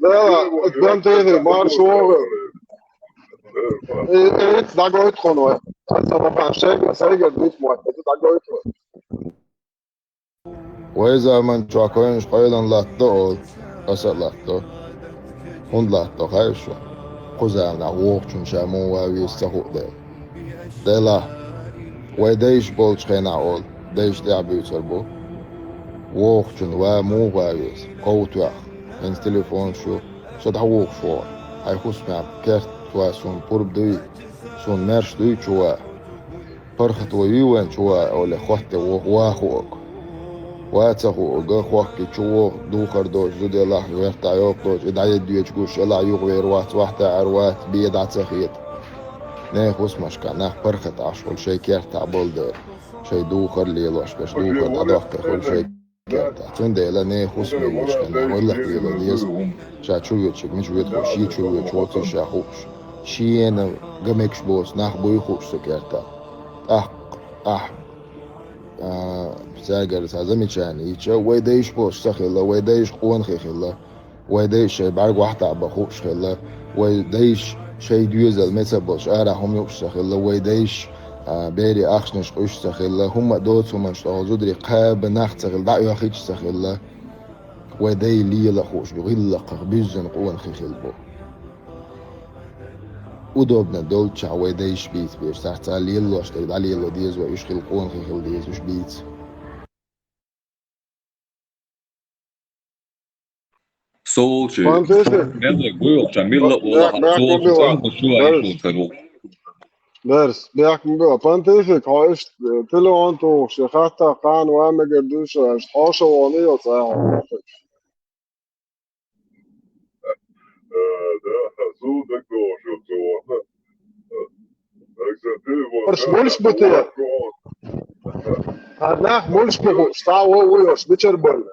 لا قدام تيجي مارش وغير ايه دعوة يدخلوا انت طبعا شايف مساجد بيت مؤكد دعوة يدخلوا وإذا من تراكوينش قيدا لاتو أسأل لاتو هون لاتو خيشو قزعنا ووقتون شامون ويستخوق دي لا ويديش بولش خينا أول ديش لعبي يتربو ووقتون ومو ويس قوتوح إن تليفون شو دعوق شو هاي خصمي كرت واسون قرب دوي سون مرش دوي شو فرخت ويوان شو أولي خوحتي واخوك واتسخو خوحكي شو دوخر دوش زودي الله ويرتع يوقوش إدعي ديوش قوش يلا يغوير وات عروات بيد عتسخيت نه خصمش كان نه فرخت عشول شي كرتع بولدر شي دوخر ليلوش كش دوخر أدوك كل شي kerta. Tundela ne husme yishkana holla dela dies. Sha chulwechik mich wet ko shi chulwech hot sha hoch. Shi en gameksh bos nach boy hoch so kerta. Ah زاجر زميشاني يتشا ويديش بوش سخيلا ويديش قوان خيلا ويديش بعرق واحد بخوش خيلا ويديش شيء ديوزل مثل بوش هم يوش سخيلا ويديش بيري أخشنش قوش سخيلا هم دوت هم اشتغل زودري قاب ناخت سخيل دعو يخيش سخيلا ويدي لي لخوش بغلق بيزن قوان خيخيل بو удобно долча ويديش بيت بيش تحت على يلو اشتغل على يلو ديز ويشخل قوان خيخيل ديز وش بيت Solči, Pantefi, Melle Gulča, Mille Ola, bek mi Solči, bila, Sanko Šua Bers, išutkaru. bek mi bila. Pantefi, ha ist telefontu, شيخاتا قان وامي قردوشة حاشا واني وصاحب. مش بطيء. هناك مش بطيء. استعوا ويوش بيشر بول.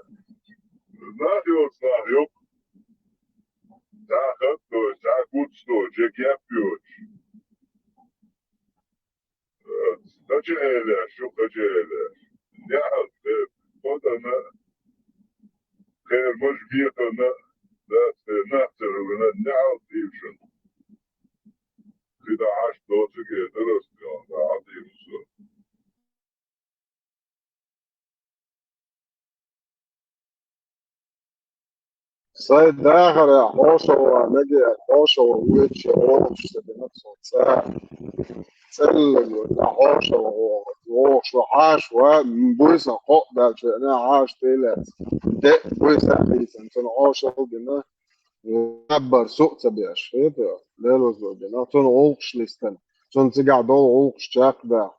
سيد داخل يا حوشة ونجي حوشة وويتش ووش بنفسه ساعة تسلم ولا حوشة ووش وحاش ومبوسة قطة شأنها عاش تيلات دق بوسة حيثا تن حوشة وبنا ونبر سوق تبيش هيدا ليلوز وبنا تن عوقش لستن تن تقع دول عوقش شاك دا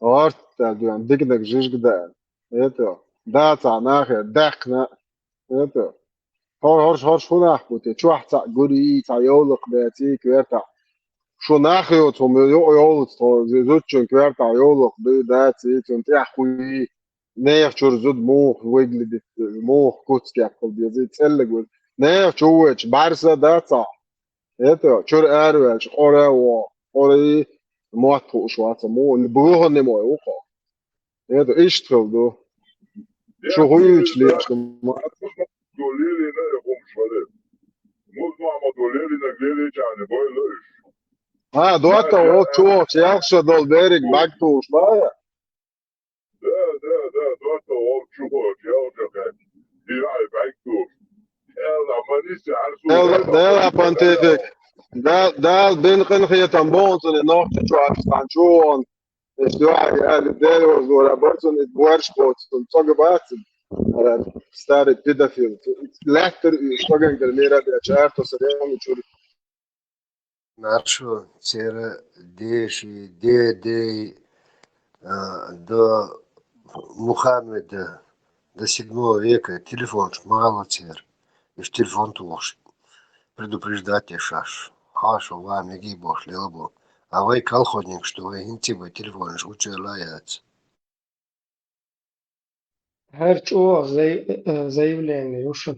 غارت تادوان دقنك جيش قدان هيدا داتا ناخر دقنا هيدا هرش هناك بوتي شو حتى قولي تعيولق بيتي كويرتا شو ناخيوت هم يولت زوتشن كويرتا يولق بيداتي تنتي أخوي نيف شور زود موخ ويجلد موخ كوتسكي أقل بيزي تسلق نيف شوش بارسا داتا هيتو شور أروش أورا أوري مواتو شواتا مو اللي بروه نمو يوقع هيتو إيش تخل دو شو هويش ليش دوتا هو تشوش يخشى دول بيرك باكتوش بايا ديلا بانتيفيك دال بين قنخية تنبونتن نوح تشوش تنشون اشتواعي يعني ديلوز ولا برسون اتبوارش بوتن تصاق باتن stari pedofil. Lektor štogan galmira bečerto sadėjom čiur. Našu cera deši dėdėj до Мухаммеда до 7 века телефон мало цер. И в телефон туш. Предупреждать я шаш. Хашу вами гибош лилбо. А вы колхозник, что вы интимы телефон учу лаяц. Харчо заявление Юша.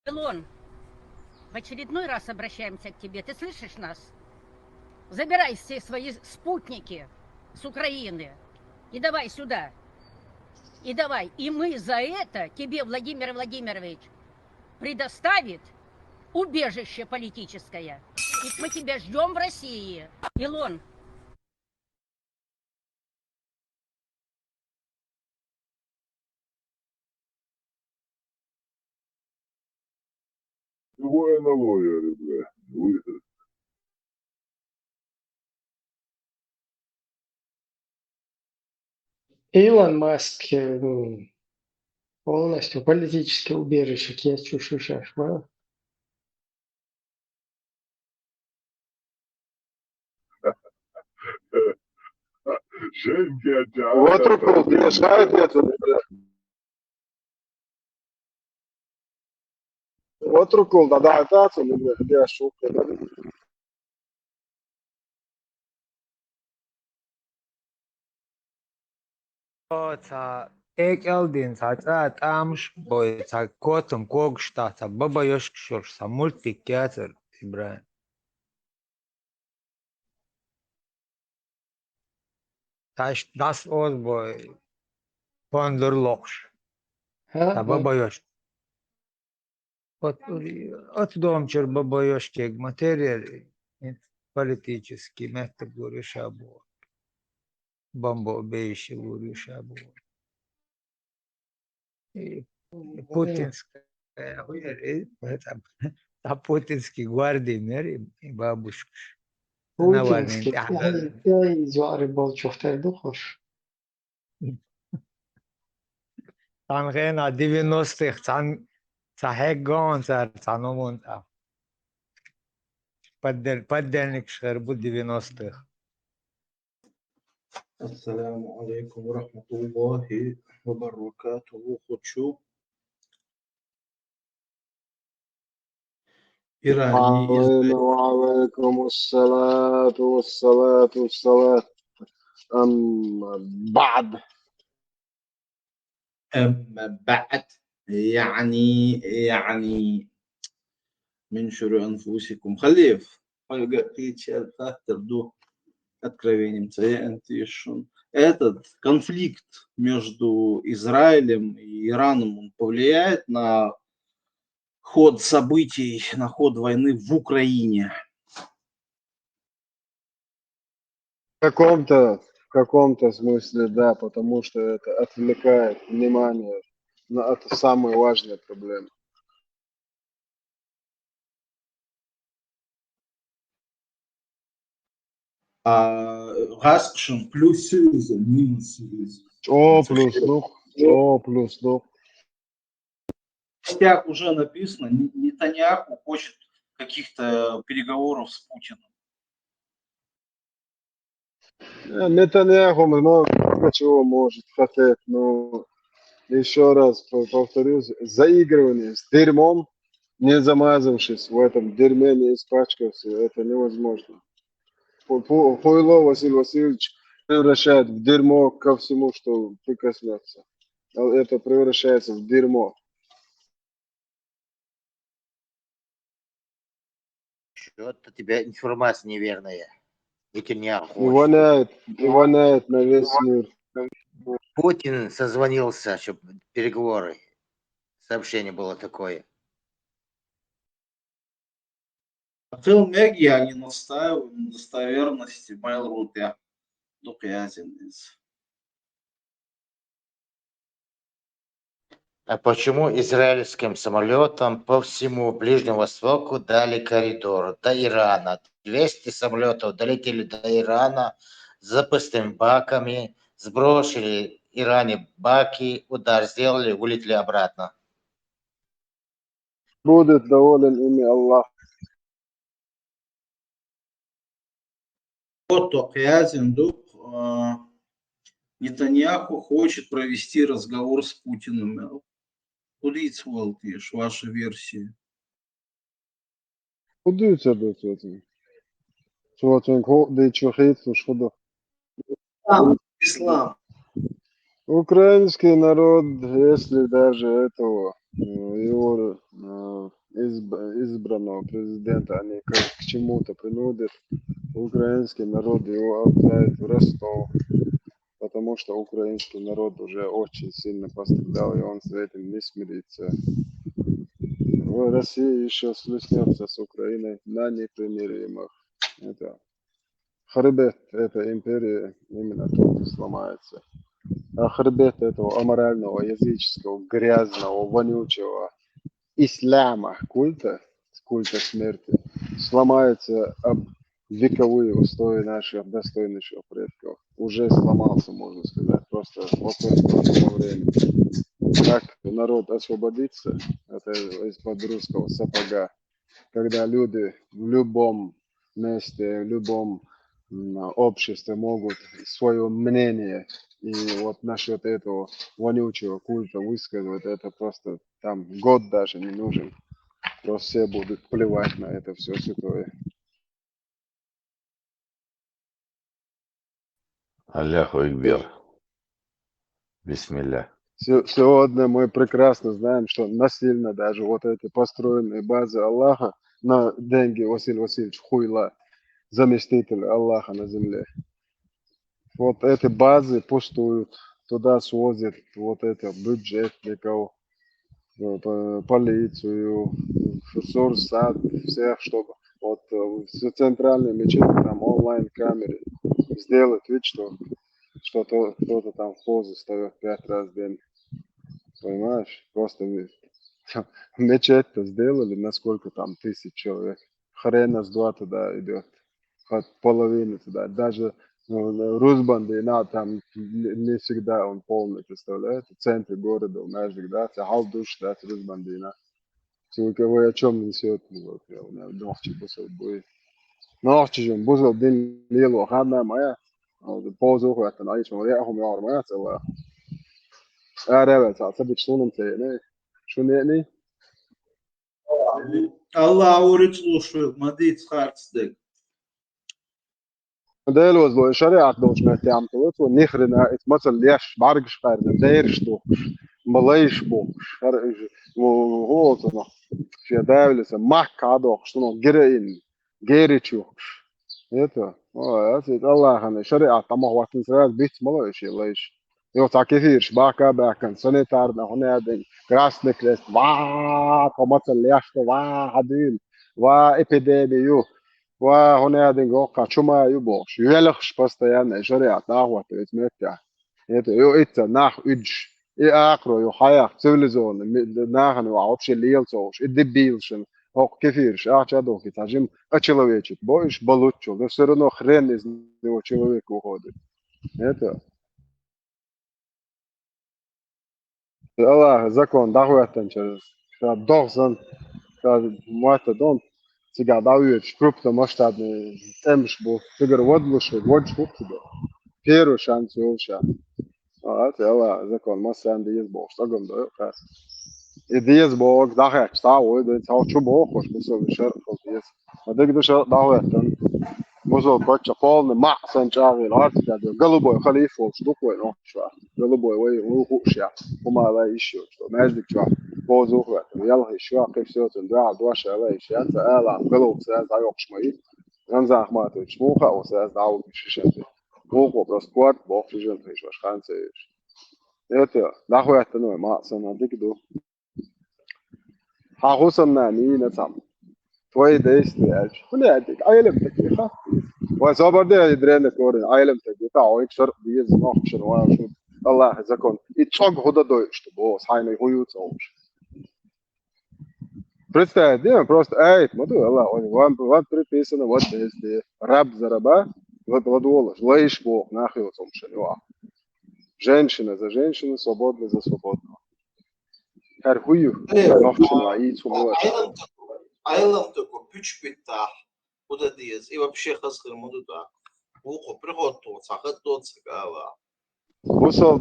Илон, в очередной раз обращаемся к тебе. Ты слышишь нас? Забирай все свои спутники с Украины и давай сюда. И давай. И мы за это тебе, Владимир Владимирович, предоставит убежище политическое. И мы тебя ждем в России. Илон. Илон Маск полностью политическое убежище, есть чушь-шаш, да? Otru tiešām otru kulda da tāds un tieši ეკელდინ საცა ტამშ ბოიცა კოტმ კოგშტაცა ბაბა yoshkshorsa multik teatr İbrahim. Taş das oz boy pondur lokş. ها Ta baba yosh. От домчер баба yoshkeg материал политический мектеп гурюша бу. Бомбо бейши гурюша бу. Путинская, а путинский гвардии мери и бабушка. Навальный путинский ай زوار болчухтай духош Танхена 90-х, цахегон, цаномон, поддельник шербу 90-х. السلام عليكم ورحمة الله وبركاته. Хочу Иране وعليكم الصلاة والسلام أما بعد أما بعد يعني من شر أنفسكم خليف откровением этот конфликт между Израилем и Ираном он повлияет на ход событий, на ход войны в Украине? В каком-то смысле, да, потому что это отвлекает внимание от самой важной проблемы. Раскшин плюс Сюза, минус Сюза. О плюс, ну. В статьях уже написано, Нетаньяху хочет каких-то переговоров с Путиным. Нетаньяху много чего может хотеть, но еще раз повторюсь, заигрывание с дерьмом, не замазавшись в этом дерьме, не испачкавшись, это невозможно. Хуйло Василий Васильевич превращает в дерьмо ко всему, что прикоснется. Это превращается в дерьмо. Что-то у тебя информация неверная. Нетаньяху. И воняет на весь мир. Путин созвонился, чтобы переговоры. Сообщение было такое. Телмеги, они настаивают на достоверности Mail.ru. А почему израильским самолетам по всему Ближнему Востоку дали коридор до Ирана? 200 самолетов долетели до Ирана с запасными баками, сбросили Иране баки, удар сделали, вылетели обратно. Будет доволен ими Аллах. Нетаньяху хочет провести разговор с Путиным. Кудить, Волтиш, ваши версии. Кудиться до этого. Ислам. Украинский народ, если даже этого его избранного президента они к чему-то принудят, украинский народ его отправит в Ростов, потому что украинский народ уже очень сильно пострадал, и он с этим не смирится. Россия еще схлестнется с Украиной на непримиримых. Это хребет этой империи именно тут сломается. А хребет этого аморального, языческого, грязного, вонючего исляма, культа смерти, сломается об вековые устои наших достойнейших предков. Уже сломался, можно сказать, просто вопрос прошлого времени. Как народ освободится из-под русского сапога, когда люди в любом месте, в любом обществе могут свое мнение и вот насчет этого вонючего культа высказывать, это просто там год даже не нужен. Просто все будут плевать на это все святое. Аллаху Акбар. Бисмилля. Сегодня мы прекрасно знаем, что насильно даже вот эти построенные базы Аллаха на деньги Василия Васильевича Хуйла, заместителя Аллаха на земле. Вот эти базы пустуют, туда свозят вот это бюджетников, полицию, сурсад, всех, чтобы вот в центральной мечети там онлайн-камеры сделать вид, что кто-то там в позу встает 5 раз в день. Понимаешь? Просто мечеть-то сделали, насколько там 1000 человек. Хрена с два туда идет. Хоть половина туда. Даже Рузбандина там не всегда он полный, представляете? В центре города, у Мэжик, да? Хал душ, да, Рузбандина. Вы о чем несет? Вот, я у меня ногти бусал будет. Ногти же, бусал день лило, хадна моя. Позу, это наиш, моя, я умею, моя целая. Evet, aslında şunun tane. Şunu yani. الله أوريك لوشو مديت خارج ده لوز لو شريعة دوش ما تعملت ونخرنا مثلا ليش بعرقش قارن دايرش دوش ملايش بوش خرج وهو صنع في دولة سماك عدوش شنو جرين جيريش يوش это الله أنا شريعة طمع وقت نسرات بيت ملايش يلايش Jo, tā kefīrs, bākā bēkan, sanitārna, hunēdiņ, krasnekļas, vā, komata lieška, vā, hadīn, vā, epidēmiju, vā, hunēdiņ, gokā, čumā, juboš, juelakš постоянно, жарят, нахуй, ведь метя. Это, это, нах, идж, и акро, ю, хаях, цивилизованный, нахан, вообще лилцош, и дебилшин, ок, кефирш, чадохи, тажим, очеловечит, боишь, балучу, но все равно хрен из него человек уходит. Это, Allah zakon dahuatan через должен матадон сега давит крупно масштабный темш был фигур водлуше водшу туда первый шанс улша это Allah закон массан диез бог стагом да хас и диез бог дахач тау да тау чубо хош мусол шер хол диез адыгдыш даватан мусол бача полный максан чаги ларт да голубой халиф штукой но шва голубой way وحوش وما لا يشوف ما يجدك شو بوزوه يلا يشوا كيف سوت ندع دوش على شيء سأل عن قلوب سأل عيوق شوي نمزح ما تشموخه أو سأل دعوة بشيشة موقو برسكوات بوفيجن فيش واش خانسة إيش إيه دعوة يتنوي ما سنة ديكدو حاخوصنا نينا تام توي ديست إيش ولا عندك عيلم تكيخة وصابر ده يدرين كورن عيلم تكيخة عويك شرق بيز ناقشن واشو Allah zakon. I čog hoda dojšte, bo, sajno i hujuca uopće. Представьте, просто, эй, смотри, Allah, вам приписано вот здесь, раб за раба, владвола, лаиш Бог, нахуй вот умшеню. Женщина за женщину, свободна за свободного. Her huyu, нахчину, аицу, мула. Айлам такой, пюч питах, куда диез, и вообще хасхыр мудуда. Ухо, приготовил, сахат тот цикала. Вусал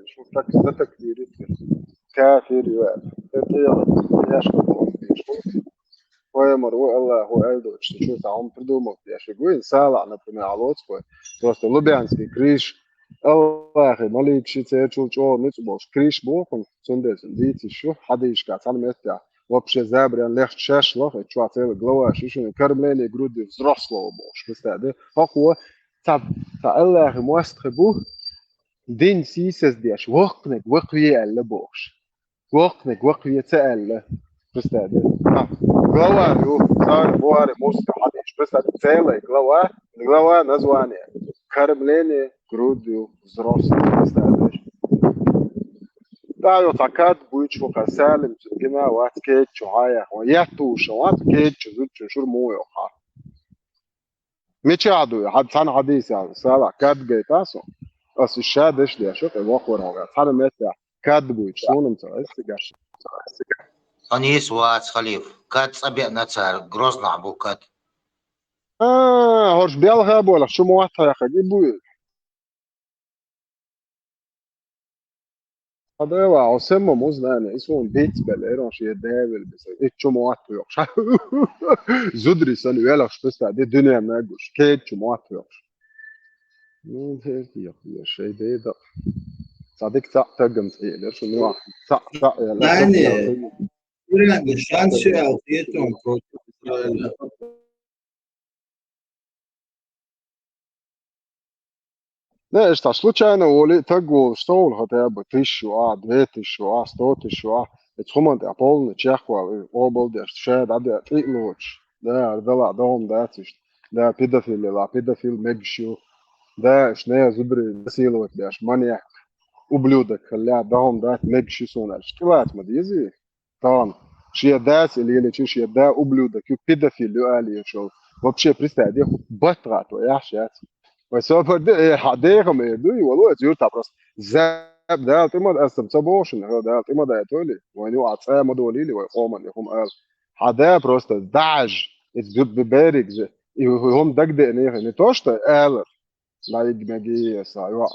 شوف تكفير كافر ويمر الله هو أيضا что там придумал я шагу сала например алотское просто лубянский криш الله مالك شيء تشول جو نتبوش كريش بوكم سندس ديتي شو حدا يشكا تعلم вообще забран легче шашлах, и чё целый глава, шишин кормление груди взрослого бош, представляете? Хохо, та Аллах мост хебу, день сисес деш, вокнек, воквие алла бош, вокнек, воквие цалла, представляете? Глава, ю, сар, буаре, мост хадиш, представляете? Целый глава название, кормление груди взрослого, представляете? Да, вот акад будет что касалим, гена вот кетчу, ая, я туша, вот кетчу, зучу, шурмую, ха. مشاهدوا حد سنة حديث يعني سأل كاد جيتاسو بس الشاد إيش ده شو كان واقع رجع سنة متى كاد بويش شلون أنت إستجاش Они сват халиф. Кат сабиана цар. Грозно абу кат. هرش بيالها بولا شو مواتها يا أخي بوي هذا عاصمة مزنانة اسمه بيت بالإيران شيء داول بس إيش موات يوش زدري سنو يلا بس دي الدنيا ما يجوش كيت موات يوش مين هيك يا شيء ده صديق تقم تقيل شو نوع يلا يعني إيران شانس ألتيتهم против Израиля. Ne, šta slučajno voli tako stol хотя бы 1000, 2000, 100 000, اتخمنت أبولن تشيخوا أوبل دي شاد عدي تقلوش ده دلع دوم ده تشت ده بيدافيل لا بيدافيل مجشو ده شنيا زبري سيلوت داش مانيا ублюдок خليها دهم ده مجشي سونا شكلات ما ديزي طبعا شيء داس اللي شيء ده ублюдок بيدافيل اللي قال يشوف вообще представь دي بطرات وياش وسوف حديقة ما يدوي والله تيور تبرس زاب ده تمد أسم تبوشن هذا ده تمد يتولي وين يوعد سام دوليلي ويقوم يقوم قال حدا بروست دعج ببارك زي هم دق دقنيه نتوشت قال لا يجمجي سايوا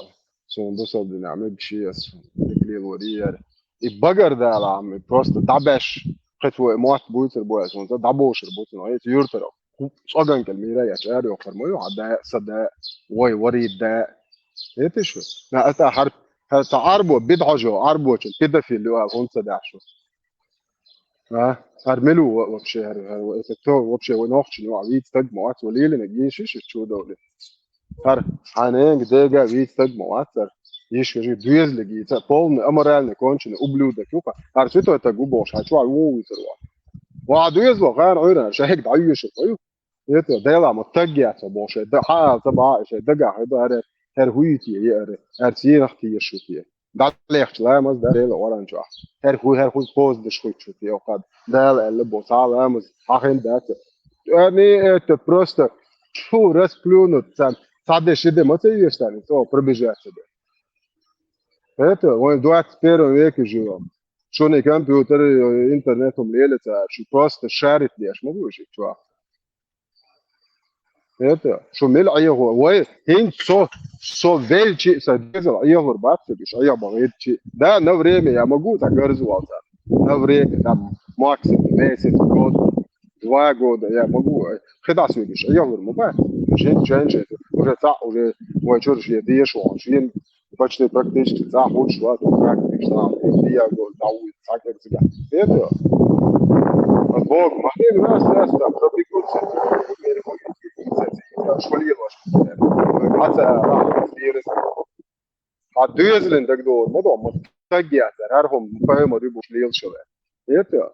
سون بوصل ديناميك شيء نقلي الورية البقر ده على عم بروست دعبش خطوة موات بويتر بويس وانت دعبوش البوتن هاي تيور ترى صقن كلمة يا شعر وفرموا عدا صدق وي وريد ده يتشو نا أتا حرب تعاربوا بدعجوا عربوا كده في اللي هو صدق شو ها هرملوا وبشي وإتتو وبشي ونوخش نوع ويت تجمعات وليل نجيش شو دولة هر حنين دقيقة ويت تجمعات يش كجي دويز لجي تقول أمرال نكونش نقبلوا دكوكا هر شو تجوبوش هتشوا عوو يتروا وعدويز وغير عيرنا شهيك دعيش طيب يتو ديلا متجع تبوش ده حال تبع شيء دقع هذا هر هويتي هر سين اختي يشوتيه ده ليش لا مز ده ديلا ورا نجح هر هو كوز دش خوي شوتيه وقد ده اللي بوصال مز اخين ده يعني ات بروست شو راس كلونو تام صعد شده ما تيستاني تو بربيجات ده هتو وين دوات سبيرو هيك جو شو كمبيوتر انترنت مليله شو بروست شارت ليش ما بقولش شو это что мел айго вай хин со велчи со дизел айго бабцы биш айго багетчи да на время я могу так горзуваться на время там максимум месяц год 2 года я могу خداع سويدش айго мобай جين уже تا уже وجورج يديش وعشرين почти практически تا ход шла как что я год дауит так как всегда это Бог махнет нас там пробегутся شواليه واش حتى راح يدير حدوزلن دكتور موضوع متجع ترارهم فاهم ريبوش ليل شويه يتا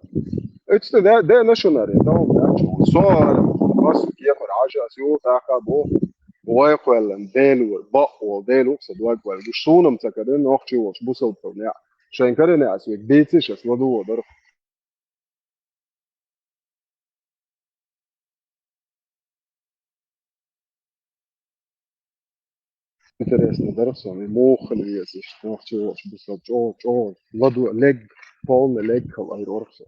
اتس ده ناشونال ده صار بس كيف راجع سيو تاخبو ويقول ديلو بقو ديلو صدق ولا شونم تكدن اختي واش بوصل طلع عشان كده ناس بيتش اسمه ده Интересно, да, Руслан? Мохали есть, что чего, что, ладу, лег, полный лег, айрорса.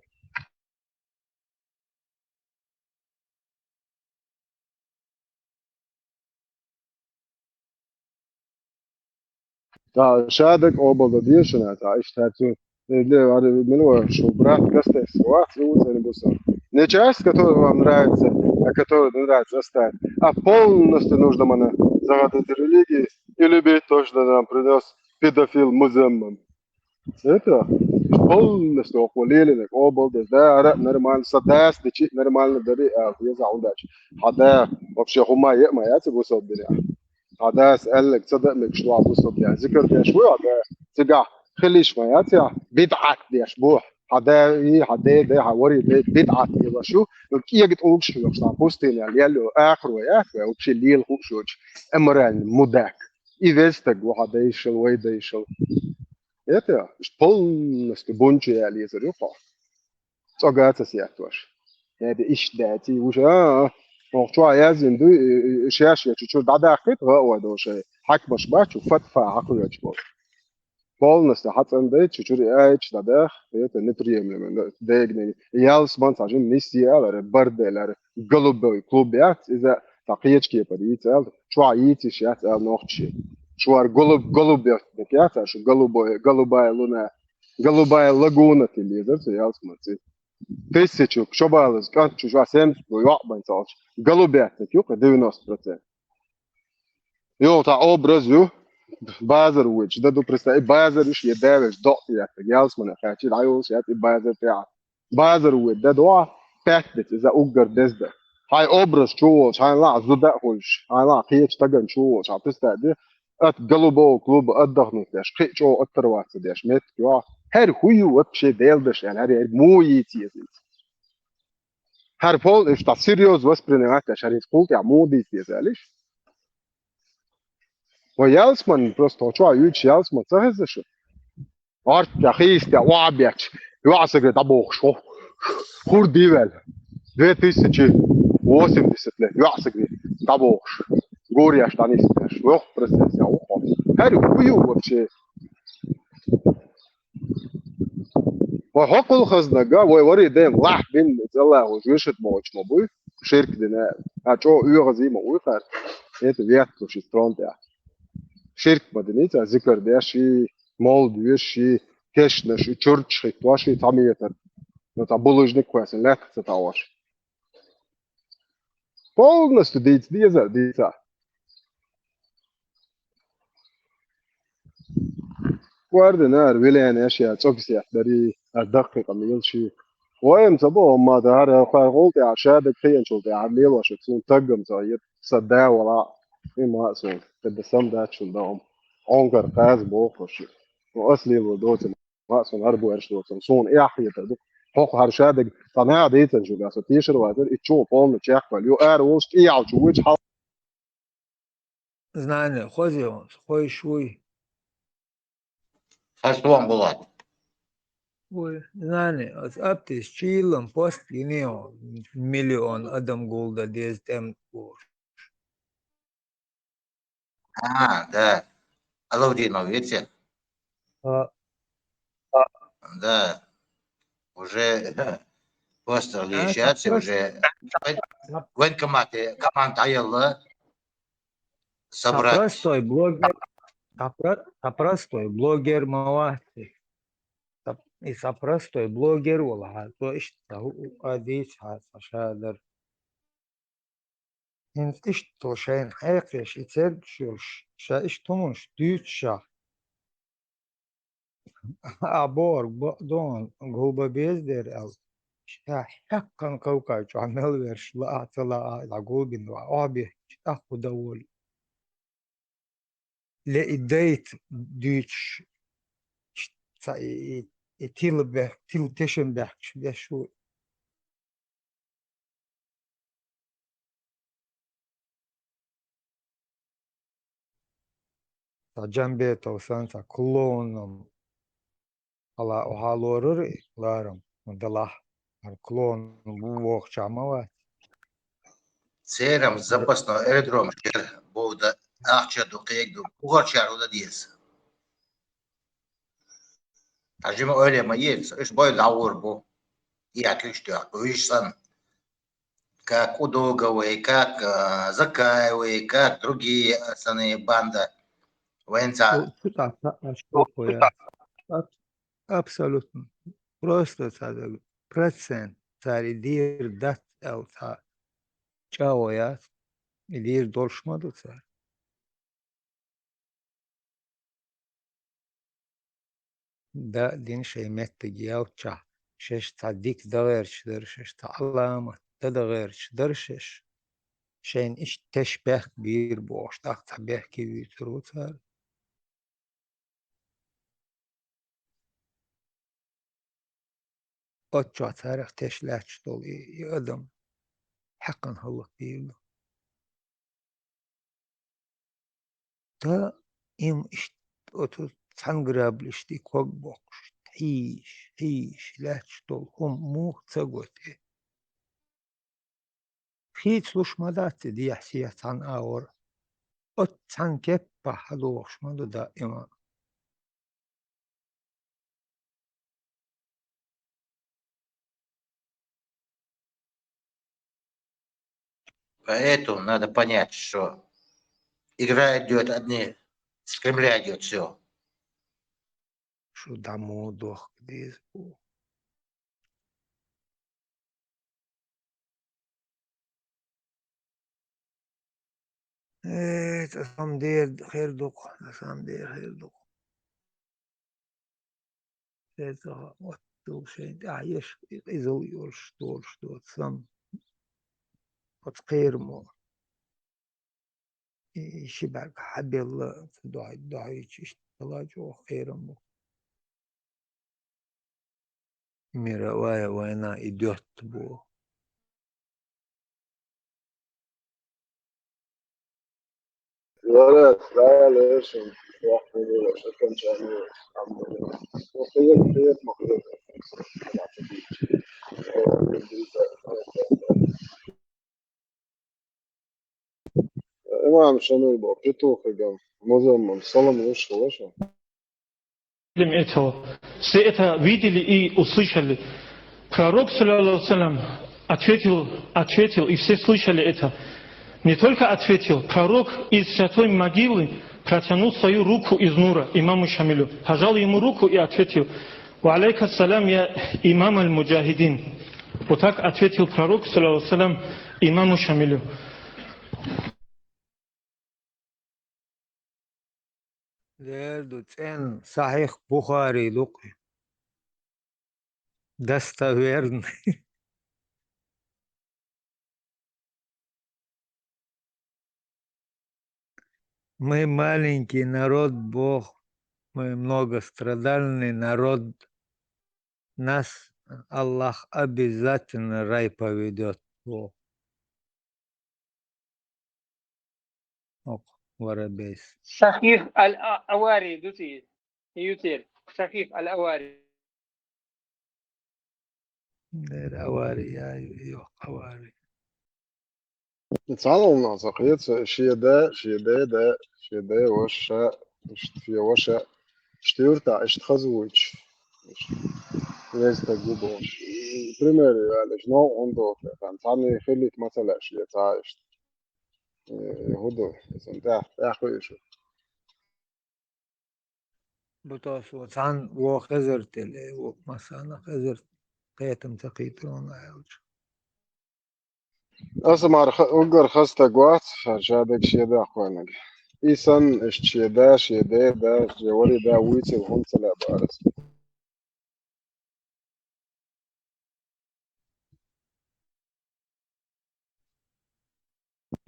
Да, шадок оба дадишена, да, считается, ну, что брат гостей ситуацию, не буду. Не часть, которая вам нравится, а которая не нравится, оставить, а полностью нужно мне загадать религии и любить то, что нам принес педофил муземман. Это полностью околелинок обл ده нормально садас ده شيء нормально دري يزع عندك هذا вообще هما ما يعتبروا صدق هذا اسالك صدق لك شو عم تصدق يعني ذكر ده شوي هذا تقع خليش ما يعتبر بدعك دي اشبوح هذا هذا ده حوري بدعك يلا شو كي تقول شو صار بوستين يعني يلو اخر وياك وبشي الليل شو امرال مدك يفستك وهذا يشل ويدا يشل Это полностью бонче ализер юпа. Цогата сиатваш. Я де иш дати уже وقتها يازن دو شاش يشوف دقيق هو ده شيء حك مش باش وفتفا عقل يجبر полностью حتى عند تشوف ايش ده это неприемлемо دايقني يالس بانت عشان نسي على برد قلب كلوبيات اذا تقيتش كيف بديت شو عيتي شات نوختشي شو قلب يا شو قلباي لنا Голубая лагуна телевизор, я смотрю. Тысячу, что было, как чужая 70, я голубят, таких 90%. Jo, tā obrazu, bāzaru, which da du представляешь, базар иш едавиш доти я, гялс мана хачи райус я, базар пя. Базару, да дуа, пятнит, за угар дезда. Хай образ чуоч, хай ла зуда хульш, хай ла хич таган чуоч, а представляешь, от голубого клуба отдохнуть, деш, хичо оторваться, деш, мет, я, хер хую вообще делдеш, я, хер муити, хер пол, if та серьез воспринимать, хер из культ, я мудити, залиш. ويالسمان просто чуа юч ялсман цахезеш. Арт яхист я вабяч. Юасагре табох шо. Хур дивел. 2080 лет. Юасагре табох. Горья штанистеш. Ох, процесс я ухо. Харю хую вообще. وحقل خزنقا ووري ديم لاح بين الله وجوشت موش مبوي شرك دينا هاتشو يغزي موي خار это вятку шестронте شرك مدنيت ذكر داشي مول ديشي كشنش تشورتش تواشي تعميتر نتا بولوجник كويسن لا تتاوش полностью дица واردنار ویلین اشیا چوکسیه داری دقیقه میلشی ویم تبو ما دهار خالقولت عشاد خیان شلت عميل وشتون تقم زايد صدا ولا ما اسون تبسم دات شو دام عنقر قاز بوخش واصلي ودوت ما اسون اربو ارش دوت سون احيى تدق حق هرشاد طناع ديتن شو قاس تيشر وادر اتشو بون تشيخ باليو ار وست ايع شويش حال Знание, хози он, хой шуй. Хаслом Булат. Ой, знание, от апти с чилом, пост гинео, миллион адам голда дез тем куш. Да. Алаудинов, видите? Да. Уже постер лещаться, уже военкоматы, команда Айалла собрать. Простой блогер мавати. И простой блогер вала, то есть адис хасашадер. Инт что шайн хайфеш и церчуш, шаиш томуш дюча. Абор дон голба бездер ал. حقا كوكاج عمل ورش لا طلع على قلبي وعابي أخو دول لقيت ديتش تيل بح تيل تشن بح شو جنبي توسان كلونم على وحالورر لارم ودلح الكلون بوخ شاموات Церам запасной аэродром шер бовда ахчаду кегду угорчару да диес. Ажима öyle ma yes, iş boy lawur bu. Я кюштя, уишсан. Как Удоговые, как Закаевые, как другие основные банды военца. Абсолютно. Просто процент цари дир дат элта чаоят и дир долшмаду цар. Да дин шей метты гиалча шеш цадик дагерч дершеш таалама тадагерч дершеш шейн иш тешбех бир бош так табех ки витру цар. أتشع تاريخ تشلاش طولي يقدم حقا هلا بيلو تا إم إشت أتو تنقرب لشتي كوك بوكش هيش لاش طول هم مو تسقوتي خيت سلوش مدات دي حسية عن آور أت تنكب بحدوش مدو دائما Поэтому надо понять, что игра идет одни, с Кремля идет все. شو دمو دوخ ديز بو ايه تسام دير خير دوق تسام دير خير دوق تسام واتو شيء عايش إذا يورش دورش دور تسام وتقير مو شبك حب الله دعي دعي تلاجو خير مو ميروايا وانا إديوت بو يا ريت لا ليش واحد ولا شكل جميل الحمد لله وخير خير مخلوق إمام شنو يبغى بيتو خجام مزمم صلم وش وش этого. Все это видели и услышали. Пророк, саллаллаху ответил, и все слышали это. Не только ответил, пророк из святой могилы протянул свою руку из нура имаму Шамилю, пожал ему руку и ответил: «Ва алейка салям, я имам аль-муджахидин». Вот так ответил пророк, саллаллаху имаму Шамилю. Цен Сахих Бухари Луки. Достоверный. Мы маленький народ, Бог. Мы многострадальный народ. Нас Аллах обязательно рай поведет. Бог. Воробейс. صحيح الأواري دوتي يوتير صحيح الأواري الأواري يا أواري. يتعلم نعتقد شيء ده وش في وش اشتيرتا اشتخزوش ليش تجيبوش primeiro eles não andam فهمتني خليك مثلا شيء تعايش هدو انت اخوي شو بتوصل عن وخزرت مثلا خزرت قيتم تقيتون عاوش اسمع اقدر خسته قوات فشادك شيء ده اخوانك إيسان شيء ده جوالي ده ويتي وهم طلع بارس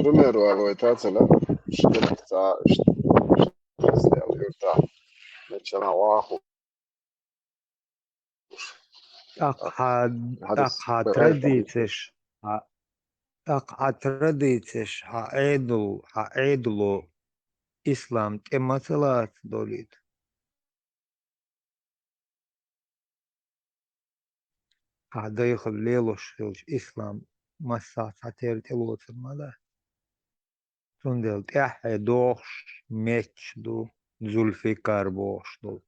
primeiro a loitatsa lá está está متشنا واخو أقحى ترديتش أقحى ترديتش عيدلو إسلام تمثلات دوليت هذا يخليلوش إسلام مسات عتير تلوت الملا تندل تحي دوش ميتش دو زولفيكار بوش دو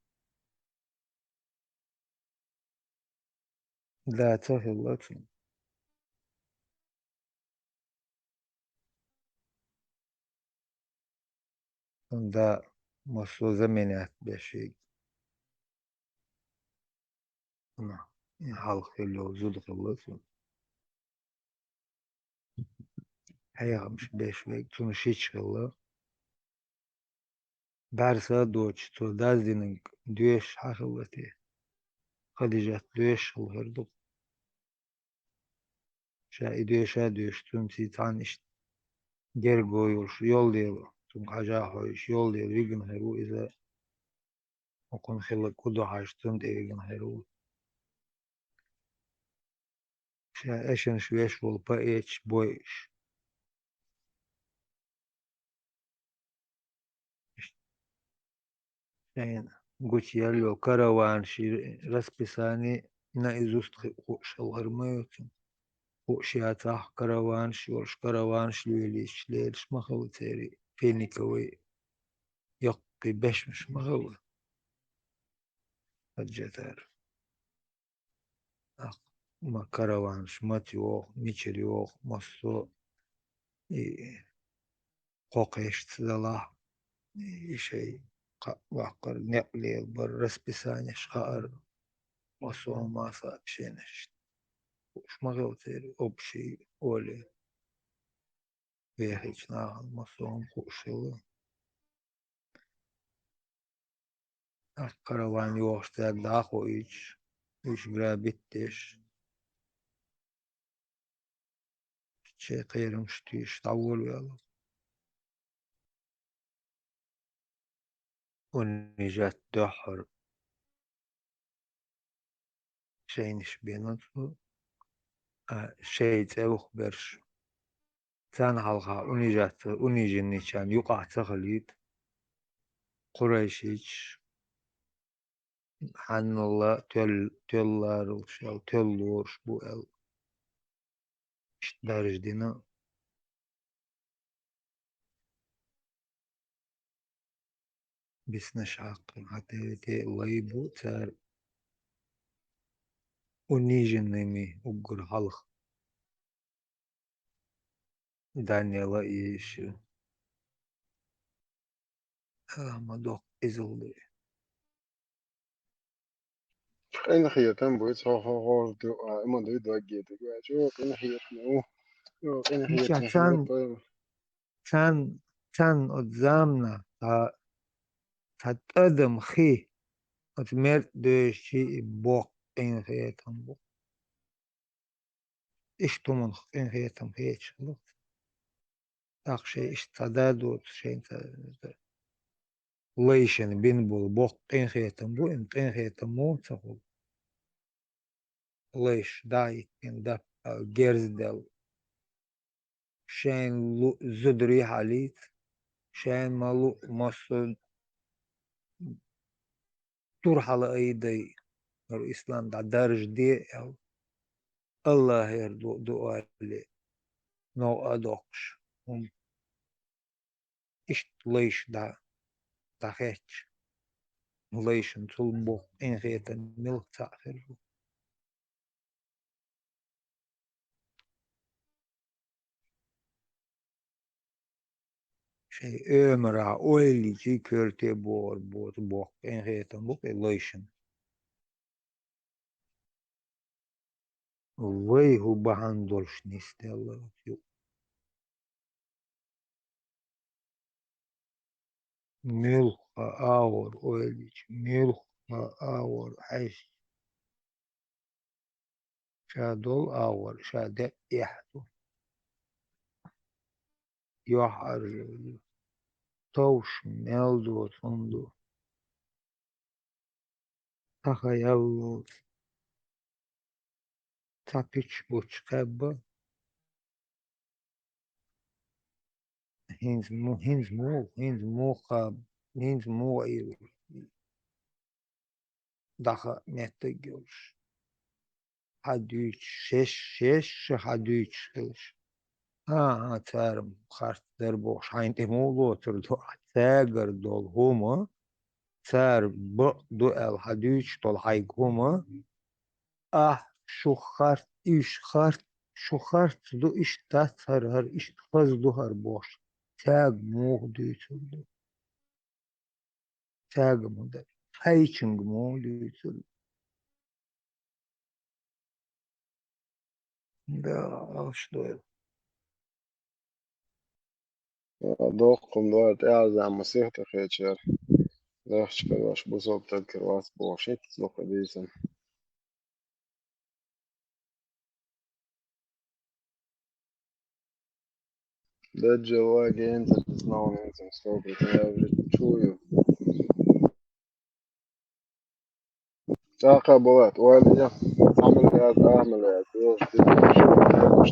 لا تهلتهم دا مصو زمينات بشي حال خلو زود خلصهم هيا مش بيش ويك تنشيش خلا بارسا دوش تو دازدينك دوش حخلتي خديجات دوش الهردو شا دوش تمسي تانش جرغو يول ديلو تم حاجة يول ديلو ويجن هيرو إذا وكون خلق كدو حاجتون دي ويجن هيرو شا إيشن شويش والبا إيش بويش يعني قلت يالو كروان شي رسبساني نايزوست خوش الغرميوتن خوشياتاح كروان شورش كروان شلويليش ليلش مخو تيري فينيكوي يقي بش مش مخو الجتار ما كروان شماتيوخ ميشريوخ مصو قوقيش تدلا شيء وقر نقلي بر расписание шхар масом маса общение шмагалтер общий оли вехич на масом кушил караван yoğuştak daha koyuç üç grabitteş şey kıyırım ştüş davul yalı ونجات دحر شينش بيناتو شيء تأوخ برش تان حلقة ونجات ونجني كان يقع تخليد قريشيش حن الله تلار وشال تلورش بو ال درج دينا بسنش حق حتى تي ليبو تار ونجني وقر حلق دانيلا إيش ما دوق إزولي إن خيتم بويت هو دو إما دو دوجي دو جو إن خيتنا جو إن خيتنا خيت كان قدامنا تقدم خي أتمر دوشي بوق إن خيتم بوق إيش تمن إن خيتم خيتش أخشى إيش تدادوت شيء ليشن بين بول بوق إن خيتم بو إن خيتم مو تقول ليش داي إن دا جيرزدل شين زدري حاليت شين مالو مصد طور حلا أيدي الإسلام دا درج دي الله يردو دعالي نو أدوكش إيش ليش دا خيتش ليش نطلبو إن خيتم ملك تأخر شيء أمرا أولي جي كرتي بور بوق إن خيتم بوق ليشن وي هو بهندلش نيست الله ملك آور أولي ملك آور حيش شادول آور شادة يحدو يحر توش ميلدو تندو تخيلو تابيش بوش كبا هينز مو ايو دخا نتجوش حدوش شش حدوش خلش تارم خارت در بوش حين تمولو تردو تاگر دول هما تار دو الحدوش دول حيق هما شو خارت إيش خارت شو خارت دو إيش تاتر هر إيش تخز دو هر بوش تاگ موه دويتل تاگ مودر هايچنگ موه دويتل دا أشتويل دوقكم دوت أعزم مسيحة خيتشر داخش كدواش بوصوب تذكر واس بوشيت لوك ديسن ده جواجي انت تسمعون انت صوت تشويو تاقا بوات واليا عمل يا دوش دوش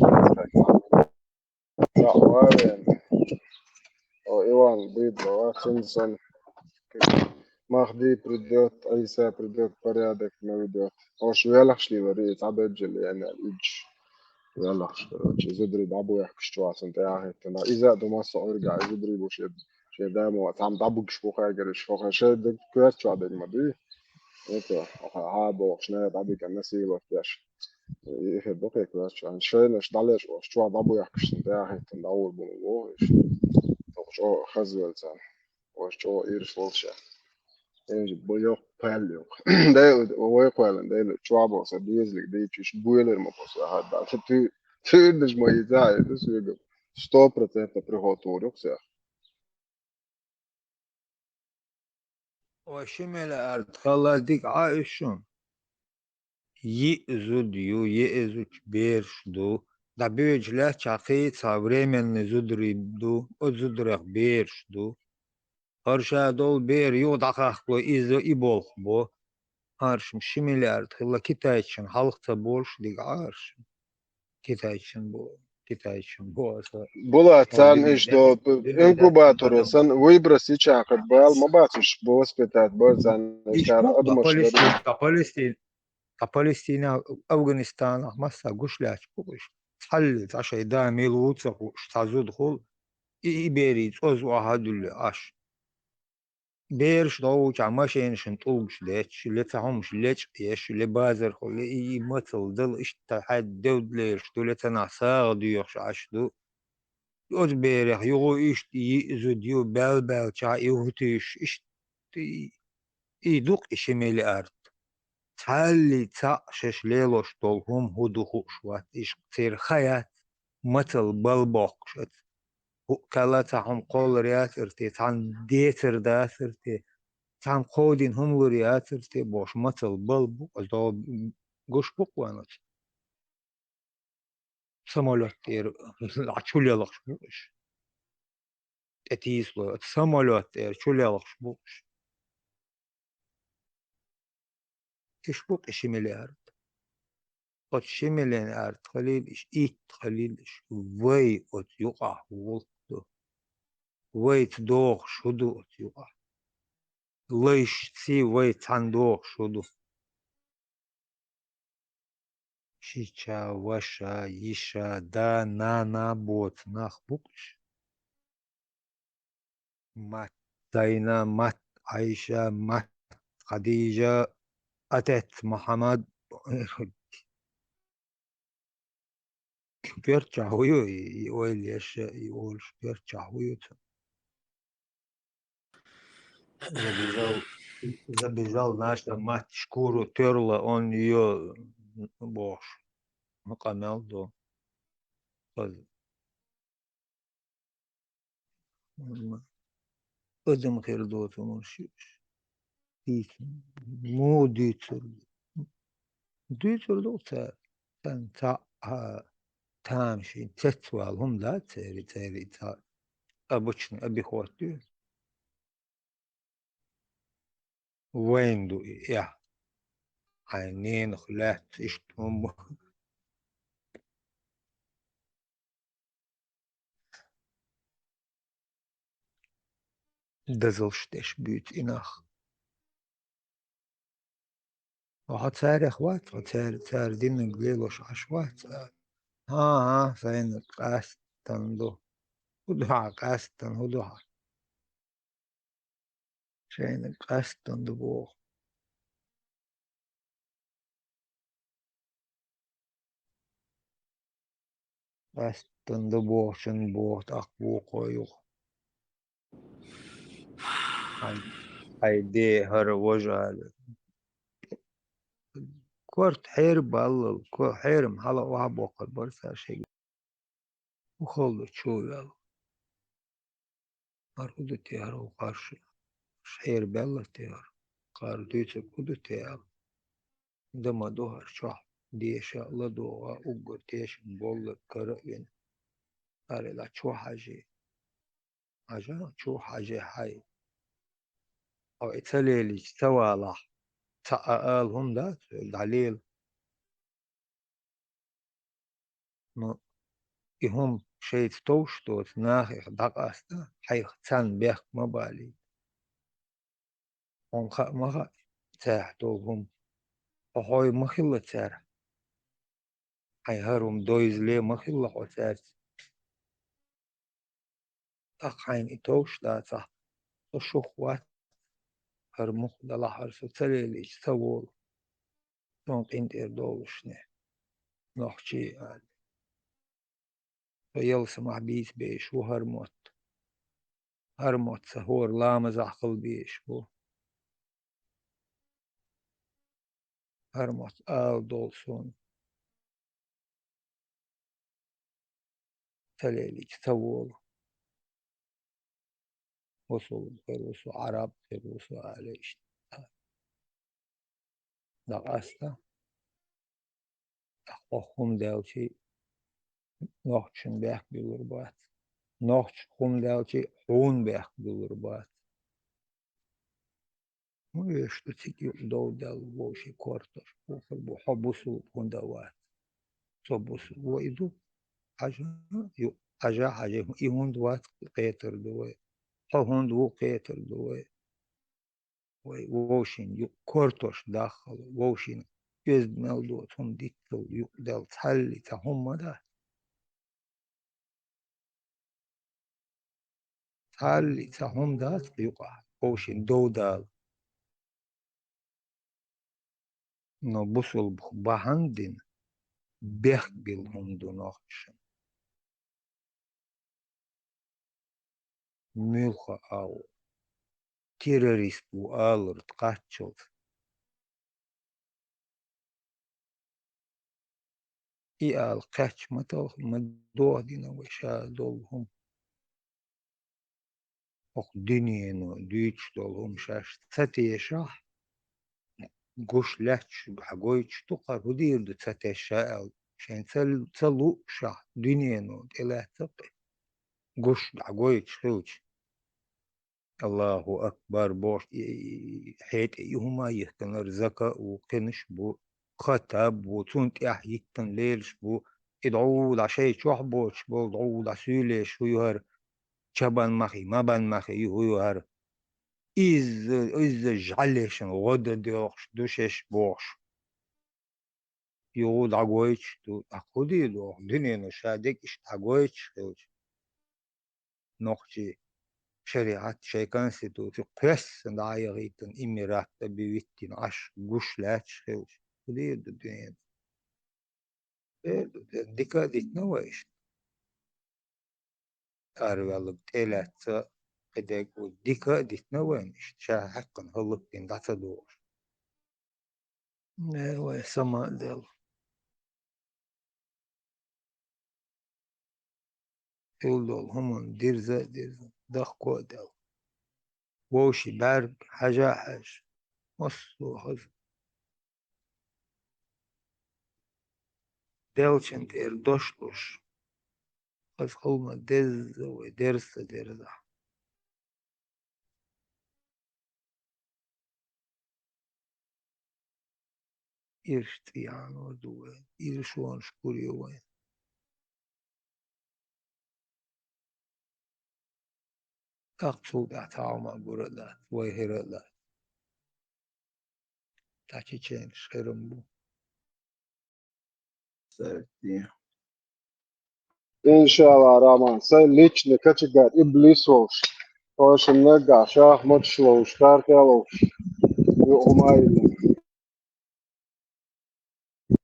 وارين او ايوان بيد واشنطن ماخدي придет Айса придет порядок наведет ош велахшли варит абеджел يعني الإج велахш короче زدري دابو يحكش تواس انت يا اخي انا اذا دو ما يرجع زدري بوش شي دامو تام دابو كشبو خاجرش فوق شي دك كويس شو عدد مدري انت ها بو شنا دابي كان نسي وقتاش يخد بقى كويس شو ان شي نش دالش شو دابو يحكش انت يا اخي اول بو شو خزول تان وشو ايرش ولش Bu yok pel yok. De o koyalım de çuaba olsa diyezlik de hiç buyeler mi olsa hatta tü dış mı izah de söylüyor. 100% приготовлю все. وشمل أرض خلاص عايشون يأذوا يأذوا بيرشدو да бюджля чахи современный зудрибду отзудрах бершду харшадол бер юдахахло из и болхбо харшм шимилярд хила китайчин халықта больше диг аршм китайчин бо Bulat sen Oldu işte o demeden inkubatoru sen выброси чахат бал мабатиш bo воспитать bo sen iş işler bu adım aşıları. Palestina Afganistan'a masa güçler bu iş حل عشان ده ميلوت تازود خل إيبريت أز واحد أش بيرش ضو عماشين شنطوش ليش لتهمش ليش إيش لبازر خل إي مثل دل إيش تحد دود ليش دولة نعساغ ديوش عش دو أز بيرخ يغو إيش يزو ديو بال تشا يهتيش إيش يدوق إيش ميلي أرد تعلي تعشش ليلوش طولهم هدو خوشوات إيش تصير خيات مثل بالبوكش كلاتهم قول رياترتي تان ديتر داترتي تان قودين هم رياترتي بوش مثل بالبو أزدو قوش بقوانت سمولوت تير عشولي لخش بوش اتيسلو سمولوت تير شولي لخش بوش تشبوك إشي مليار قد شملين أرد خليلش إيت خليلش وي أت يقع وقتو وي تدوخ شدو أت يقع ليش تسي وي تندوخ شدو شيشا وشا يشا دا نانا بوت ناخ بوكش مات زينة مات عائشة مات خديجة أتت محمد بيرجع هو يقول يش يقول بيرجع هو забежал наша мать шкуру терла он ее бош مقامل دو أدم خير دوت ومرشيش مو ديتر دو تان تا تامشي تتوال هم لا تاري تا обычный обиход وين دو يا عينين خلات اشتم دزلشتش بيت إناخ وحتساري أخوات وتسار دين قليلوش عشوات ها فين قاستن دو هدوها قاستن هدوها شين قاستن دو بو قاستن دو بو شن بو تقبو قويوخ هايدي هر وجه كورت حير بالله حير محلا وعبوق البرسا شيء وخلو شو يلا أرقد تيار وقارش حير بالله تيار قار دويت كودو تيار دما دوهر شح ديشا لدوغا أقر تيش بول كرأين قال لا شو حاجة عجا شو حاجة حي أو إتليلي توالح تأالهم ده دليل نو إهم شيء توشتوت ناخي دقاستا حيخ تان بيخ مبالي هم خا مخا تاحتوهم أخوي مخلة تار حي هرم دويز لي مخلة وتار أخين إتوش دا صح تشوخوات هرمخ دلا حرف تليلي تول نوق إنت إردولشني نوخشي يعني فيل سمح بيس بيش وهرموت سهور لامز عقل بيش بو Armat ağ dolsun. Telelik savol. Usul, usul Arap, usul öyle işte. Da asla. Okum delçi nohçun bek bilir bat. Nohç kum delçi hun bek bilir bat. Ну и что теперь дал вовсе квартир. Bu habusu kundavat. Sobusu. Bu idu haja ihund vat qeter duwe. Hund bu qeter duwe. Вовшин кортош дахал. Вовшин göz meldu tun dittel del talli tahumma da. Talli tahum da yuqa. Vovşin dodal. No busul bahandin beh bil hundu nohşin. Mülha au. Terörist bu alır kaçıl. I al kaçmatal madohdina ve şadolhum. Ok dünyanı düç dolhum şaş. Satiye şah. Guş leç hagoyç tuqa hudirdu satiye şaal. Şen salu şah dünyanı elataqi. Guş hagoyç hılç. Allahu Akbar boş heyt yuhuma yihtanır zaka u qinish bu khatab bu tunt yahyitan leylish bu id'u da şey çok boş bu id'u da söyleş huyar çaban mahi maban mahi huyar iz jaleşin goda diyorş düşeş boş yod agoyç tu akudi do dünyanın şadek iş agoyç nohçi şeriat şey konstitüsyon kıssın ayırıydın imiratta büyüttün aş güçleç bu değildi dünya. Dikkat et ne var işte. Karvalık telatsa kadek bu dikkat et ne var işte. Şah hakkın hılık bin data doğur. Ne var sama del. Yıldol humun dirze dakko del. Voşi berg haja haj. Maslu haz. Delçin der doşluş. Az olma dez ve derse derza. İrşti yani o duve. İrşuan şkuriyo ve. Akçul da tağma burada. Ve herada. Taçiçen şerim bu. Serti. İnşallah Rahman. Sen lični kačigar iblisovš. Tošim nega šah močlovš kartelovš. Umayla.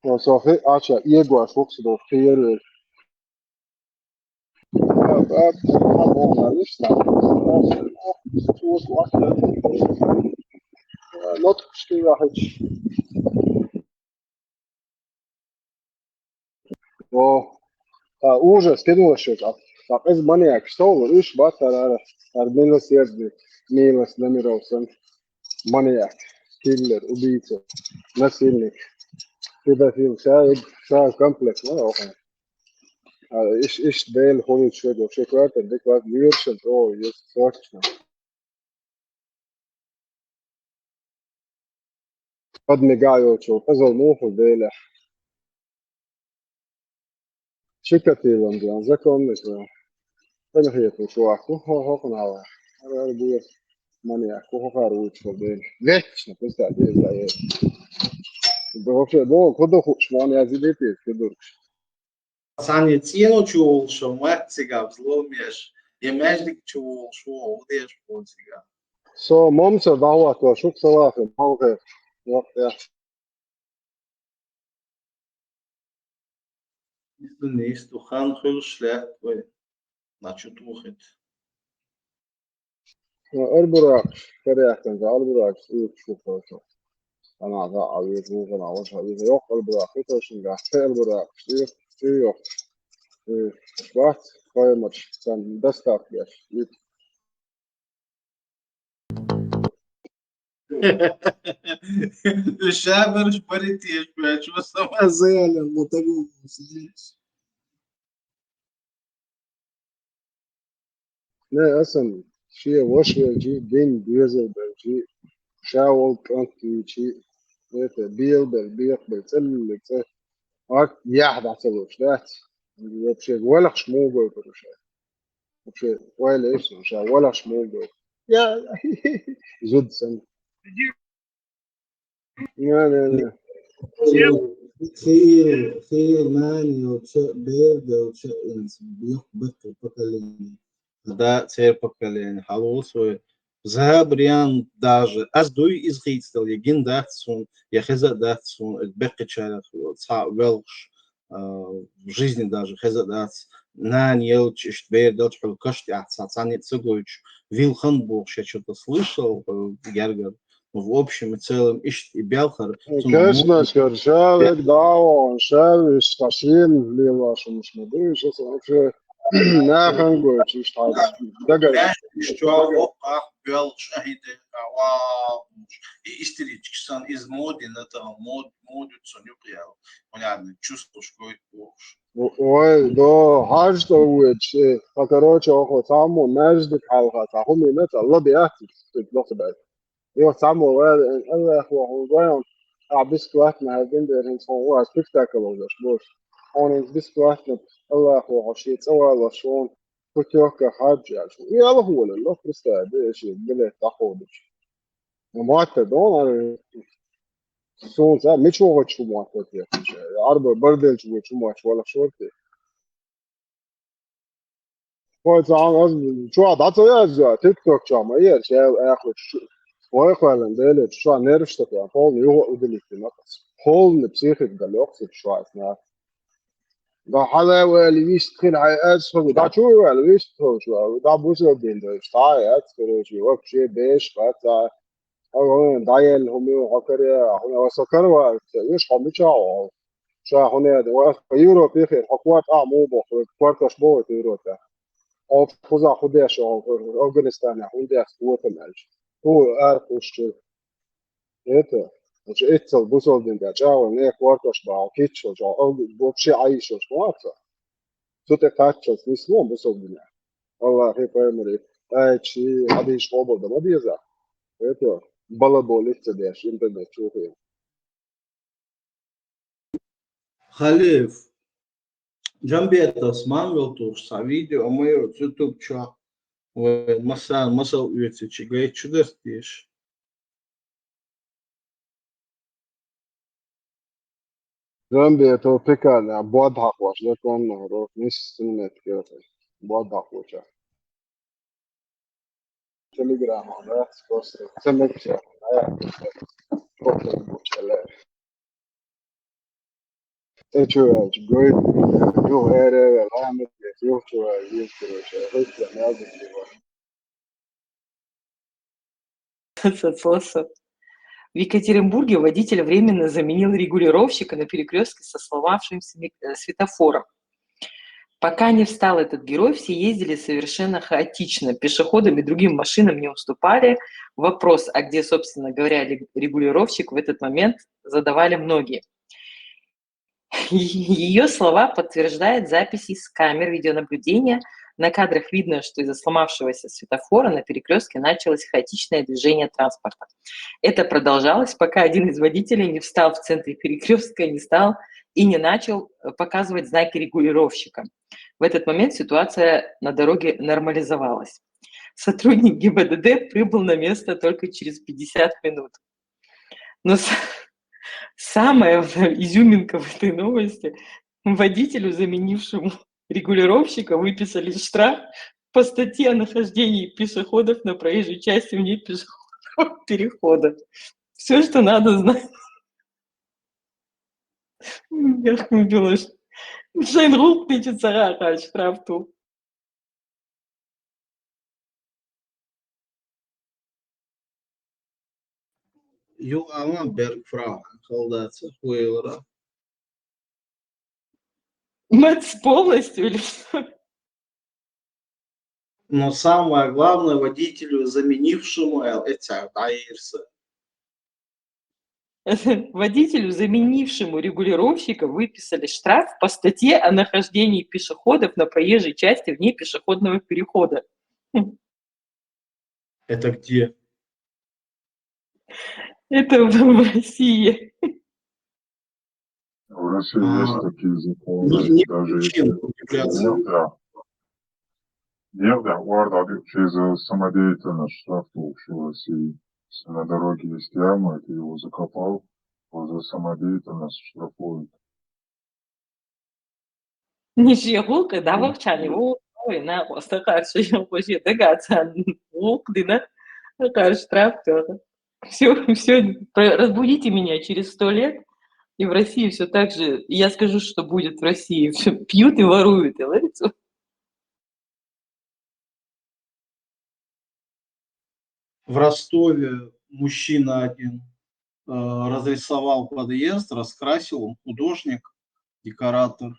O sofi aça ieguaš uksidov khieru. Bak onlar işte. Not kuştu hiç. O ужас кинулось так. Так es manījāk stolu viņš batar ar milosierdi mīlas nemirovsan маньяк, киллер, убийца, насильник, педофил, вся комплекс, ну, إيش ديل هولي شوية وشي كوارت ديك وقت ويرشل أو يسواتشنا قد نقايو شو أزل موفو ديله شكتي لندن زكون نسوا أنا هي شو أكو هو قناعة أنا بقول ماني أكو هو خاروش شو ديل ليش نفس تعديل لا بروح دو كده خوش ماني أزيدتي كده Sani cijenu čulšu, mērcīgā zlomieš, ja mēždik čulšu, udieš pūcīgā. So mums ir dāvāto šuk salāti, malkai, jā. Istu nistu, han hul šlecht, vai naču tuħit. Arburāks, karjāktan, arburāks, šuk salāti. أنا ذا عبيد مو أنا وش عبيد يوق البراخيت وش نقاش البراخ شيء يوق شبات كوي ماتش كان دستاك ياش الشعب مش بريتي شو بس ما زي المتقو لا أصلا شيء وش جي بين بيزل بيجي شاول كانتي شيء بيل بالبيق بتل هاك ياحد عتلوش ذات بشيء ولا شمو بروش بشيء ولا إيش مش ولا شمو يا زود سن يعني خير ماني وبشيء بيرد وبشيء بيخبط البكالين да церковь поколение халосу ذهب ريان даже أزدوي إزغيتل يجين داتسون يخزق داتسون البقي شارع صعب велш в жизни даже хеза датс на нелч иштбер дот хулкашти ахцацани цугуч вилхан бог я что-то слышал Гергер в общем и целом ишт и бялхар كاشنا شرشالك دعوة شال اشتاشين ليلا شو مش مدري شو اسمه نافن قوش اشتاش دقل что ока бел шахиде ава истерически из моды на то моду ценюклял понятно чувствуешь какой бог وي دو حاج تو ويتش فكروش اخو تامو مجد حلقة تاخو مينت الله بيأتي تطلق بعد يو تامو ويل الله اخو هو جايون عبس كواتنا هادين دير هنس هو سبيكتاكل ولا شبوش هون بس كواتنا الله اخو عشيت سوا الله شلون كتوكا حاج يعني يلا هو الله كريستا ايش بلا تاخودش معتدون سون سا مش هو شو معتد يا عرب بردل شو ولا شورتي هو تعال شو عاد يا تيك توك شو ما ير شو اخو هو فعلا ده شو نيرفشت يا فول يو ودلي في نقص هول بسيخك ده لوقت شو اسمه ده حدا واللي بيشتغل على اسفل ده شو ولا بيشتغل شو ده بوش الدين ده اشتاي اسفل شو وقت شيء بيش فتا هو دايل هم وكره هو سكر ويش هم بيشاو شو هنا ده يورو بيخير حكوات مو بخ كوارتش بو يورو ده او خذا خداش او افغانستان هوندا قوه المالج هو اركوش ايتا مش اتصل بوصل دين ده جاو نه كوارتش با كيتش جو او بوبشي عايش شو عارفه تو تكاتش نسمو بوصل دين والله هي برايمري ايتشي هذه شغل ده ما بيزا ايتا بلا بوليت ده انترنت شوفي خليف جنبي التصميم يلطوش فيديو أما يوتيوب شو ومسا ويتشي جاي شو درتيش جنبي تو بيكا بوضحك واش لكم نهروك مش سنة كده بوضحك وشا تليجرام على سكوس سمكشة Echo great you had a alignment that you used Соцлосов. В Екатеринбурге водитель временно заменил регулировщика на перекрестке со сломавшимся светофором. Пока не встал этот герой, все ездили совершенно хаотично. Пешеходам и другим машинам не уступали. Вопрос, а где, собственно говоря, регулировщик, в этот момент задавали многие. Ее слова подтверждает записи с камер видеонаблюдения. На кадрах видно, что из-за сломавшегося светофора на перекрестке началось хаотичное движение транспорта. Это продолжалось, пока один из водителей не встал в центре перекрестка, не начал показывать знаки регулировщика. В этот момент ситуация на дороге нормализовалась. Сотрудник ГИБДД прибыл на место только через 50 минут. Но самая изюминка в этой новости: водителю, заменившему регулировщика, выписали штраф по статье о нахождении пешеходов на проезжей части вне пешеходного перехода. Все, что надо знать. Я думаю, Schein ruft nicht in Sarah штраф tu. Юлама Бергфрау, холдаться, Хуэлра. Мэц полностью или что? Но самое главное, водителю, заменившему эти Айрса. Водителю, заменившему регулировщика, выписали штраф по статье о нахождении пешеходов на проезжей части вне пешеходного перехода. Это где? Это в России. В России есть такие законы, Не даже причин если удивляться. нефть, орда через самодеятельность штрафуешь в России. Если на дороге есть яма, и ты его закопал, то за самодеятельность штрафуют. Nici hulcă, da вовчане, ой, на просто хорошо, я вообще догадаться, лук, да, какая штраф, все, разбудите меня через 100 лет, и в России все так же, и я скажу, что будет в России, все пьют и воруют, и говорится. В Ростове мужчина один разрисовал подъезд, раскрасил, он художник, декоратор.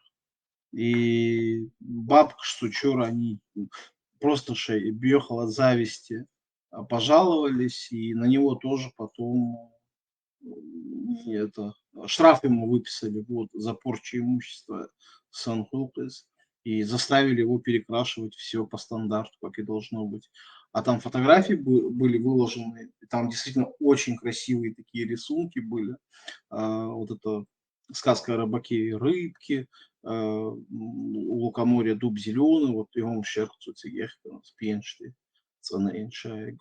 И бабка Штучур, они просто бьехал от зависти, пожаловались, и на него тоже потом штраф ему выписали за порчу имущества Сан-Хулкес и заставили его перекрашивать все по стандарту, как и должно быть. А там фотографии были выложены, там действительно очень красивые такие рисунки были. Вот это сказка о рыбаке и рыбке, у лукоморья дуб зеленый, вот его шерхцу цигехка, спеншли, цена эншайг.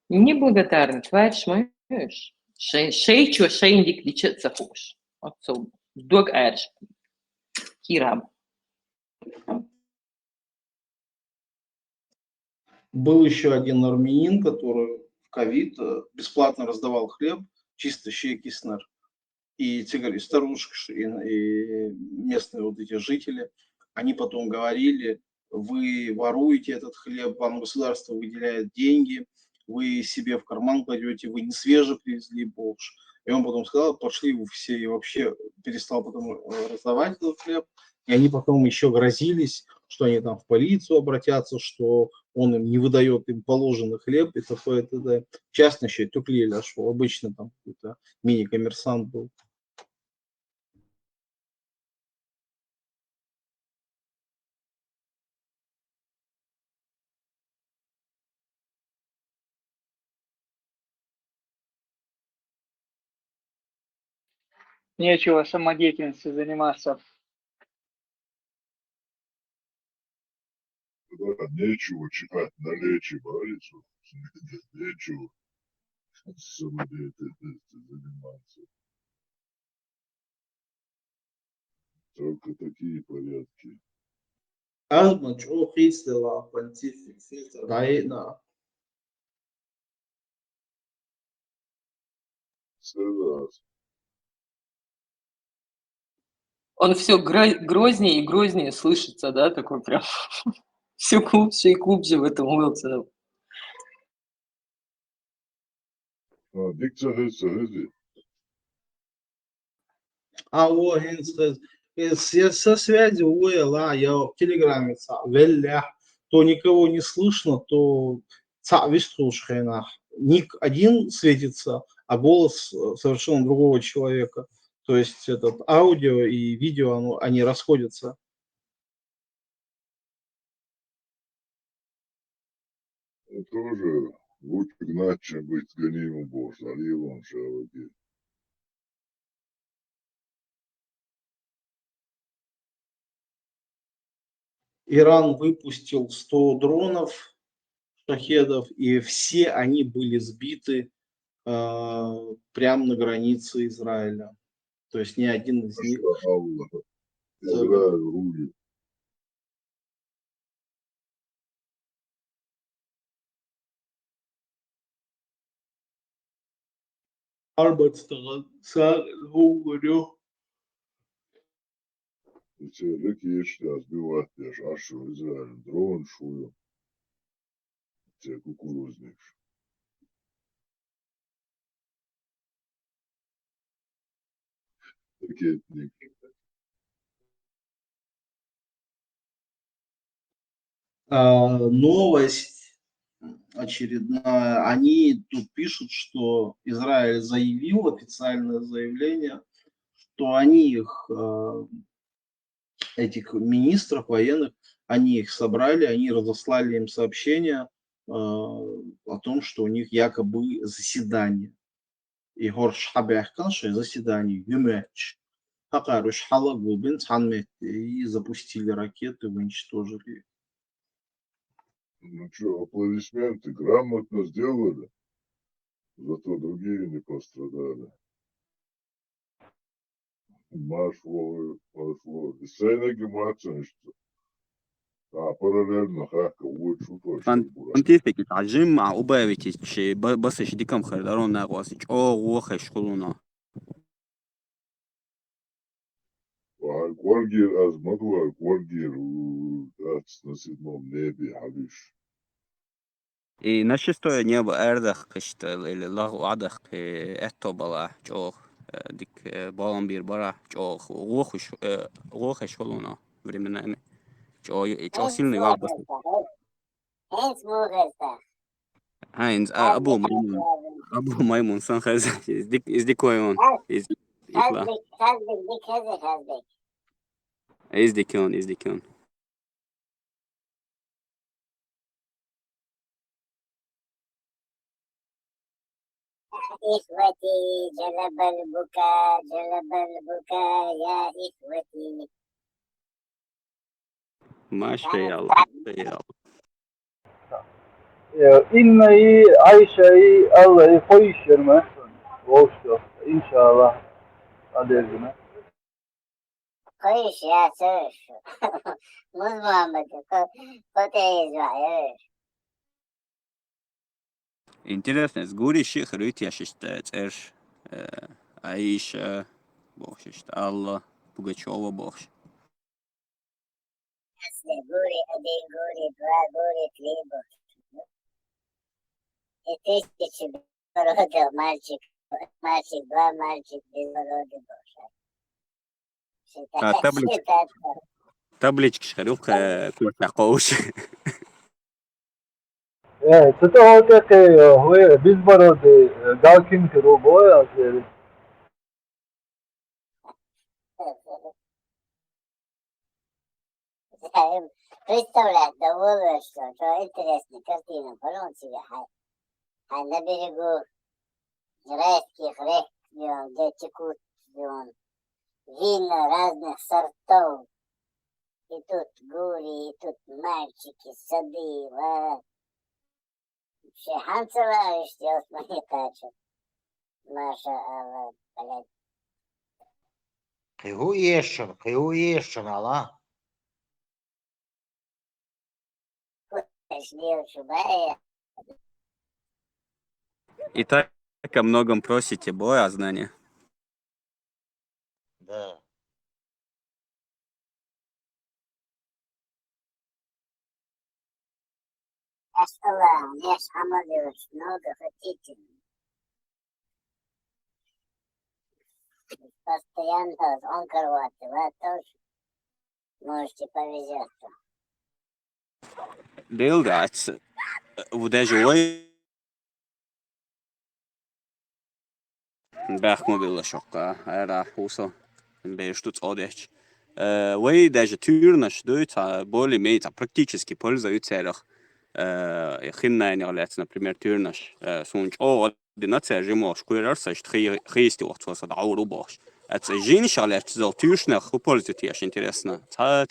Неблагодарный, товарищ мой, шейчу шейндик лечится хуш. Отцом. Дог эрш. Кирам. Был еще один армянин, который в ковид бесплатно раздавал хлеб, чисто щекиснер. И те, говорят, старушки, и местные вот эти жители, они потом говорили, вы воруете этот хлеб, вам государство выделяет деньги, вы себе в карман кладете, вы не свежий привезли борщ. И он потом сказал, пошли вы все, и вообще перестал потом раздавать этот хлеб. И они потом еще грозились, что они там в полицию обратятся, что он им не выдает им положенный хлеб и такое т.д. Частно еще туклили, что обычно там какой-то мини-коммерсант был. Нечего самодеятельностью заниматься. Да, нечего читать на речи Борису, нечего самодеятельностью заниматься. Только такие порядки. Армачо хистела понтифик фильтр раена. Согласен. Он все грознее и грознее слышится, да, такой прям все глубже и глубже в этом Уилсоне. Дикция Хэзи. Вот, со связи уэла, я в Телеграме то никого не слышно, то ник один светится, а голос совершенно другого человека. То есть этот аудио и видео, они расходятся. Тоже лучше гнать, чем быть гонимым босс, Аливом Шаваги. Иран выпустил 100 дронов, шахедов, и все они были сбиты прямо на границе Израиля. То есть ни один из них... Израиль рулит. Леки ешьте, сбивать я ашу Израиль, дрон шую, те кукурузник. ракетник. Новость очередная. Они тут пишут, что Израиль заявил, официальное заявление, что они их, этих министров военных, они их собрали, они разослали им сообщение о том, что у них якобы заседание. И Горш Хабяхкан, что заседание, Гюмеч. Хакаруш Халагу, Бенцанмет, и запустили ракеты, уничтожили их. Ну что, аплодисменты грамотно сделали, зато другие не пострадали. Машло. Сенеги мацан, что. Параллельно хака, ой, что فانتيستيك تعجم مع أوباويتش بس دي كم خير ناقوس وخش خلونا Гвардир аз могла, Гвардир на седьмом небе, Халиш. и на шестое небо эрдах кышт или лагу адах этто бала чох дик баламбир бара чох вохш خلونا временами чох сильный валбас Heinz أبو ميمون سان خز إزديك كويون إطلع إزديكون إخوتي جلب البكاء يا إخوتي. ما شاء الله إني عايشة الله يخيشر مثلا ووشته إن شاء الله قدرنا خيش يا سيش مزمامك قطعي زعير Интересно, с гури шихрут я шестец Аиша бохшишт Алла Пугачева бохш. أصل قولي أدين قولي دوا قولي تليبو إتشتش بروده مالشك دوا مالشك بروده بوشا شتات таблички шхарюк курта قوش تتوقع هو بيزبرود داكن كروبويا Представляет, довольно, что интересная картина. Порон себе, на берегу райских рек, где текут вина разных сортов. И тут гури, и тут мальчики, сады, вообще Ханцева, что мои качат. Маша, блядь. هو يشن الله И так о многом просите боя знания. Да. Леш Амадович, много хотите. Постоянно он карваты, вы тоже можете повезется. Билдats وداجوي بخموبيل شقة era huso бештуц одеч وي даже тюрнаш дуется более менее практически пользуются خلنا يعني غلطت например тюрнаш сунч ديناتsia جموش كويرس خيستي وقت وصل عورو باش أتجين شغلات زو تيوشنا خو пользуйтесь интересно تا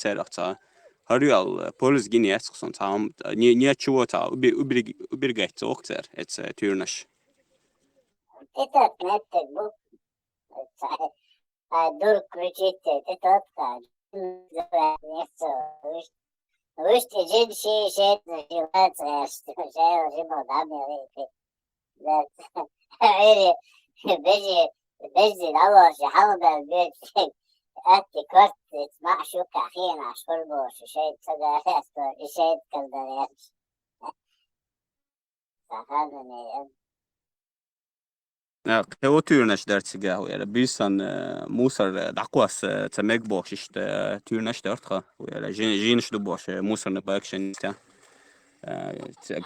هريال بولز جيني أتخصن تام نياتشوا تا уберегать октер это тюрнаш Это нет, дур кричит, это тот как. Вы что, женщины, шесть наживаются, что я уже молодами выйти. بجي الأول شي حمد البيت أتي كرت تسمع شو كحين عشقر بوش شيء تسدريات شيء تكالدريات سخانني Keotyrnäs dertsiga eller bysan musar daqwas tsameg bosh ist tyrnäs dertga eller jinish du bosh musar na bakshin ta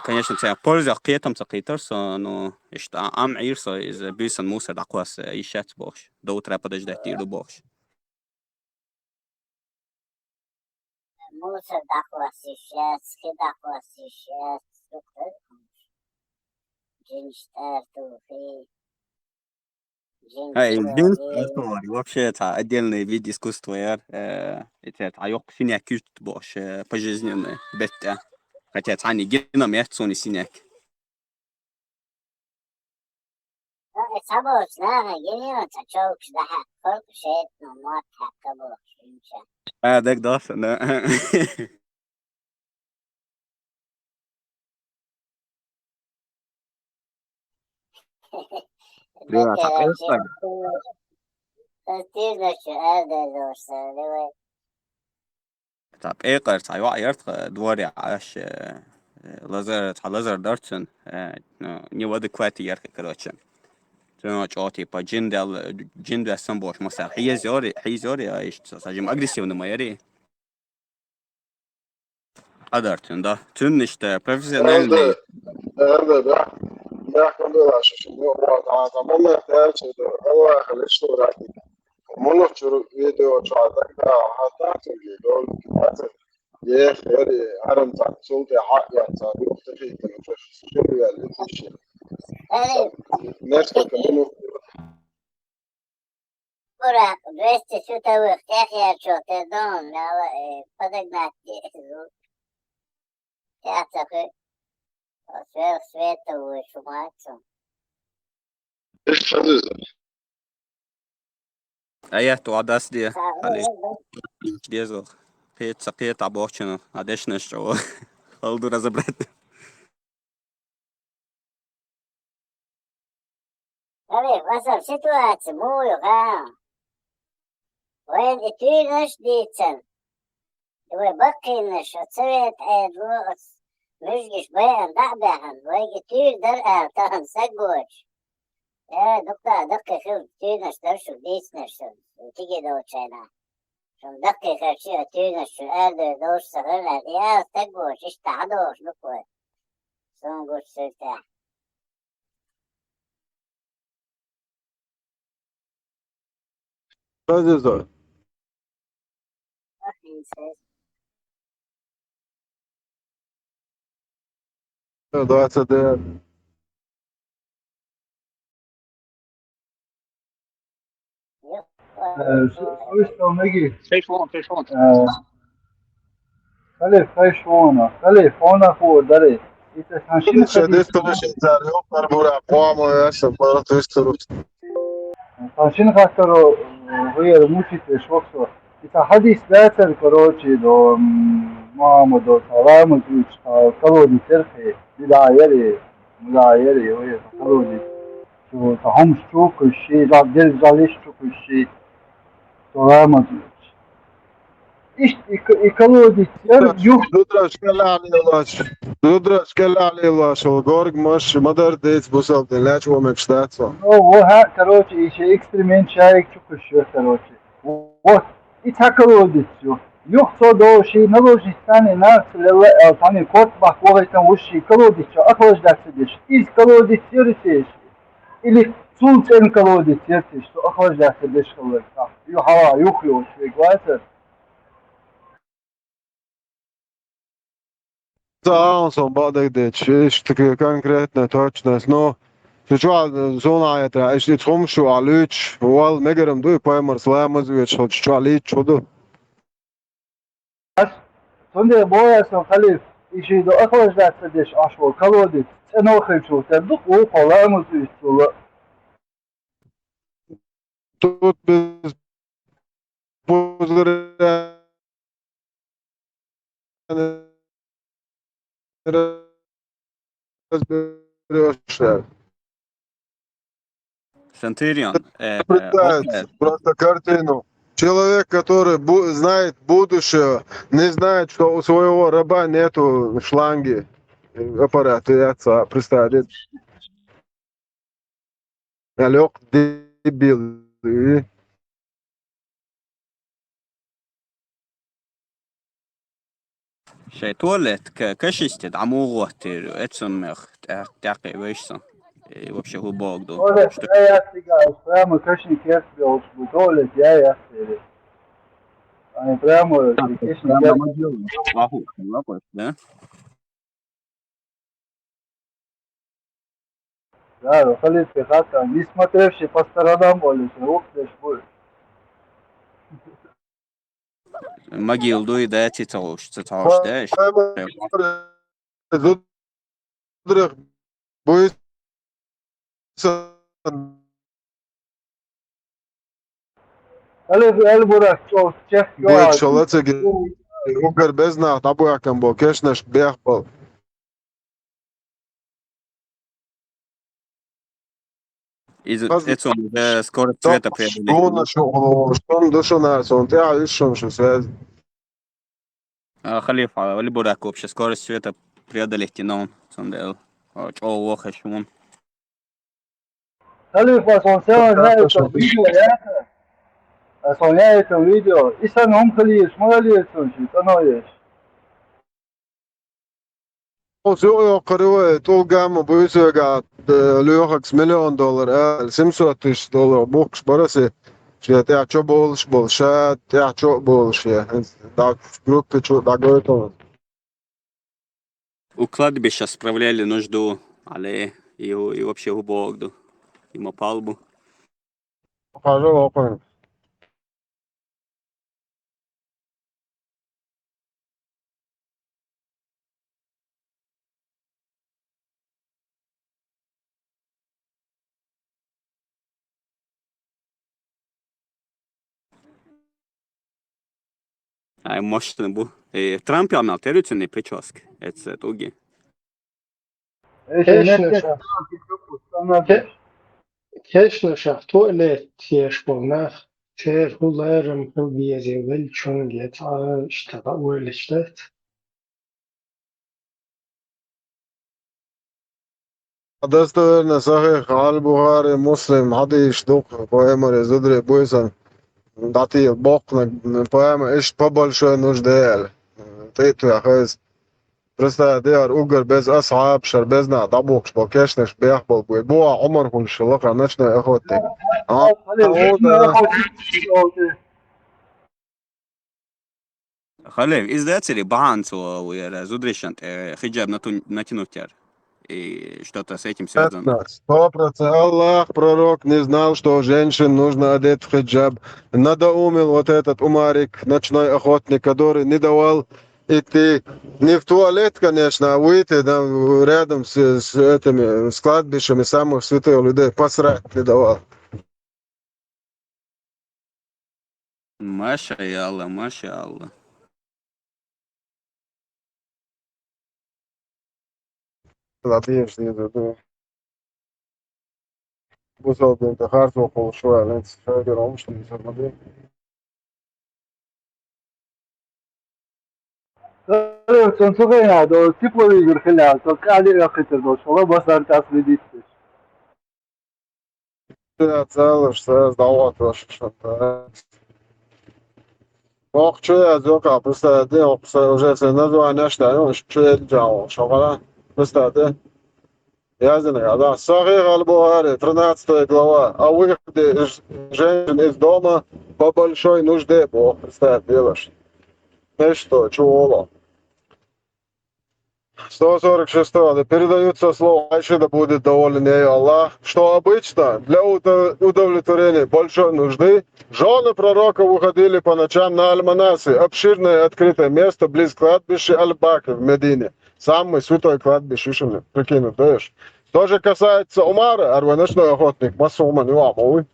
конечно тя польза qietam tsaqitarsa no ist am irsa is bysan musar daqwas ishat bosh do trapadaj dati du bosh Мусор дохвастишет, скидохвастишет, структур, джинштартухи, Джин джинчуари. вообще это отдельный вид искусства, это айок синяк бош пожизненный бетта. Хотя они гена мерцони синяк. Сабоч, наверное, гениально, чачок, да, колк шет, но мат хакабоч, инча. Так да, да. Да, تيرنشو هذا دوسة لوي طب ايقر تايوا عيرت دوري عاش لازر دارتن نيو ادكواتي يرك كروتشن تنو چوتي با جندل سمبوش مثلا هي زوري ايش ساجم اغريسيفن ما يري ادارتن да тун işte профессиональный ده كان ده عشان هو تمام ده هو خليش صورة منو شروع فيديو شاهدك ده حتى تجي دول كده يا خيري عرم تاع صوتي حق يعني تاع يختفي كده شو اللي تيجي ناس كمان برا 200 شو توي اختيار شو تدون لا بدك تعتقد سويت وشو ماتم ايش هذا ايات وعداس دي علي ديزو قيت عبوشنا عدشنا شو خلدو رزبرت أبي مثلا سيتواتي مو يغام وين اتوينش ديتن هو بقينش وتسويت عيد وقت مشجش بيان دعبهن ويجي تير درقا تهن سجوش يا دكتور دقي خير تيرنش درشو ديسنش وتيجي دوتشينا شم دقي خير شيء تيرنش شو قادر دوش صغيرنا يا سجوش ايش تعدوش بكوي سونجوش سلتاح هذا ده Sowieso Maggie. تليفون Telefona voor dat is. Het is een مش هديت مش زاريو كربورا قوام يا سفارة تسترو عشان خاطر هي الموسيقى شوكسو إذا حديث لا تذكروشي دو محمد دو سلام وتوش كلو دي ترخي مدايري وهي كلو دي شو تهم شوك الشيء لا دل زاليش شوك الشيء سلام وتوش إيش كلو دي يوم Dudras كلا شو غورج مش مدر ديت بوصل دلاش ومش داتسو وها كروشي إيش إكستريمين شايك شوك الشيء كروشي вот и таколодицу юхто доши наложи стане на лела тани кот бахвойтан уши колодицу охлаждаться из колодицу рисеш или сулцен колодицу что охлаждаться деш колодца ю хава юхло швегвайсер он бадак дет шиш такая конкретная точность но Чучуа зона это ишли тромшу алыч вал мегарам дуй поймар сламаз вет что алыч чуду сонде боясон халиф иши до охлаждаться деш ашво колодец ценохи чу тадук у холамыз истула тут без позора разберёшься. Центурион. Просто картину. Человек, который знает будущее, не знает, что у своего раба нету шланги аппарата и отца. Представьте. الوق ديبيل شيء تولد كشيستد عمو غوتير اتسون مخ تاقي ويشسون вообще هو بوغدو Tuolet ja stiga, prema kršni kjerski očbu, tuolet ja se. Ani prema kršni kjerski. Ahу, да? Да, халите хата, не смотревши по сторонам, более, ух ты ж будет. Могил дуй да титауш да. زدرق بويس Elburak çok çeşitli بويك var. شلتك وقر بزنا طبوع كان بوكشنش بيخبل Из этого скоро цвета преодолеть. شلون دشنا سونتي عايشهم شو связь Халифа, Либурак вообще скорость света преодолеть, но он о лоха шумон. Halifa son seven video ya. Son video. İsen omkaliyiz, moraliyesin şu, tanıyız. سوق قروة توقع بويسة قاعد ليوخكس $1,000,000 $700 بوكس برسي شيء تاع شبولش بولشات تاع شبولش так группы что дагойтон. У кладбища справляли нужду, але и вообще у Богду, ему палбу. Пожалуйста. А может не был. Трамп имел территориальный прическ. Это туги. Конечно, шах туалет тешболнах. Шер хуларам хубиязе велчун гет штаба уэльштат. достоверно صحيح البخاري مسلم حديث دوق поэма زدري بويسن дати бог поэма иш побольше нуждел ты يا خيز просто ديار اوغر без اصحاب شربزنا طبوكش بوكشنش بيحبل بو عمرهم شلقه نشنا اخوتي Халев, издатели Баанцу и Зудришант хиджаб натянутер. И что-то с этим связано. 100% Аллах, пророк, не знал, что женщин нужно одеть в хиджаб. Надоумил вот этот Умарик, ночной охотник, который не давал идти не в туалет, конечно, а выйти там, рядом с этими с кладбищами самых святых людей, посрать не давал. Маша Аллах, Маша Аллах. لطيف ده بصوت انت خارج وقول شوية لانت فاكر عمش تنسى Son çok iyi do tipo de gürkela to kali yakıtır do şola basar tasvidit. Ты оцелишь, сдавать ваше что-то. Ох, что я зёка, просто делал, уже если название что, что я делал, шоколад, просто ты. Я знаю, да, Сахих аль-Бухари, 13 глава, о выходе женщин из дома по большой нужде, Бог, представь, делаешь. Ну что, чего? 146. Да передаются слова, Айше да будет доволен ею Аллах, что обычно для удовлетворения большой нужды жены пророка выходили по ночам на Аль-Манаси, обширное открытое место близ кладбища Аль-Бакр в Медине. Самый святой кладбище, прикинь, даешь. Что же касается Умара, ночной охотник, Масуман Иламовый,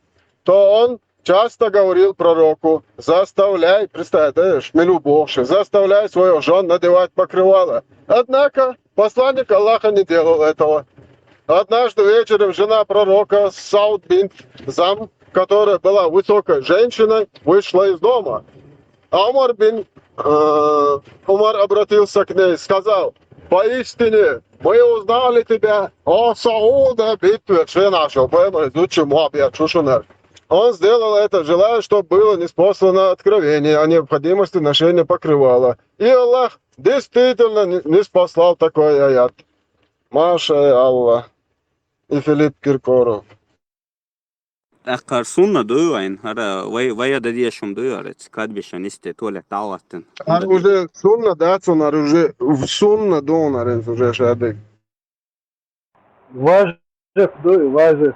то он часто говорил пророку: заставляй, представляешь, милу Богше, заставляй свою жену надевать покрывало. Однако посланник Аллаха не делал этого. Однажды вечером жена пророка Сауд бинт Зам, которая была высокой женщиной, вышла из дома. А Умар обратился к ней и сказал: поистине Мы узнали тебя. О, Сауда, битве, Шена, Шопена, идучи Моабия, Чушунер. Он сделал это, желая, чтобы было неспослано откровение о необходимости ношения покрывала. И Аллах действительно не спаслал такой аят. Маша Аллах. И Филипп Киркоров. Akar sunna döin, hara vaya da diešum döret, kad bi še niste tole talaten. Уже сунна, да, цунар, уже в сунна донарен, уже шадык. Важев, дой, важев.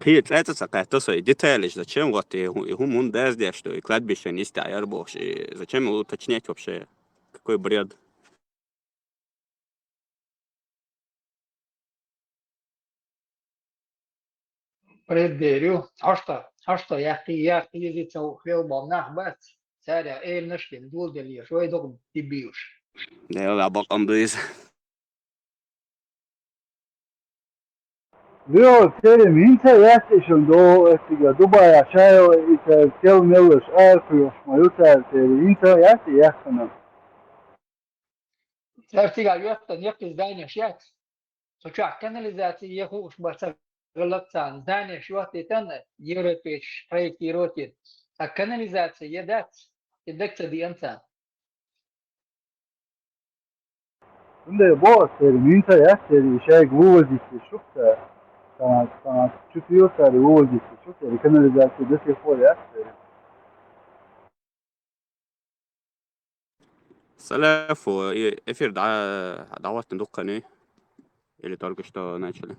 Qiyet lätä saqata so деталиш, зачем вот и хум даз де, что и кладбище не стояр бог, зачем уточнять вообще, какой бред. Преддерю. А что, я видите, хвел нах бац. Царя, наш дул дели, что я док дебиуш. Да, я bakam duyuz. Veo, terim, inta jästishun do, estiga, Dubai aşağı, ite, tel melus, arkuyoş, mayuta, terim, inta jästi jästana. Царьтига йоста, нефть здание шьяк. Суча, канализация, еху уж баца галакцан. Здание шьет и тан, европейш, проектирует. А канализация едат, и декца дианца. Şimdi bu terim, inta jästi, şey guvozisi, şukta. Sana çıkıyorsa guvozisi, şukta, kanalizasyon da sefo jästi. Салаф, эфир дعوات ندقني اللي تركشتا начали.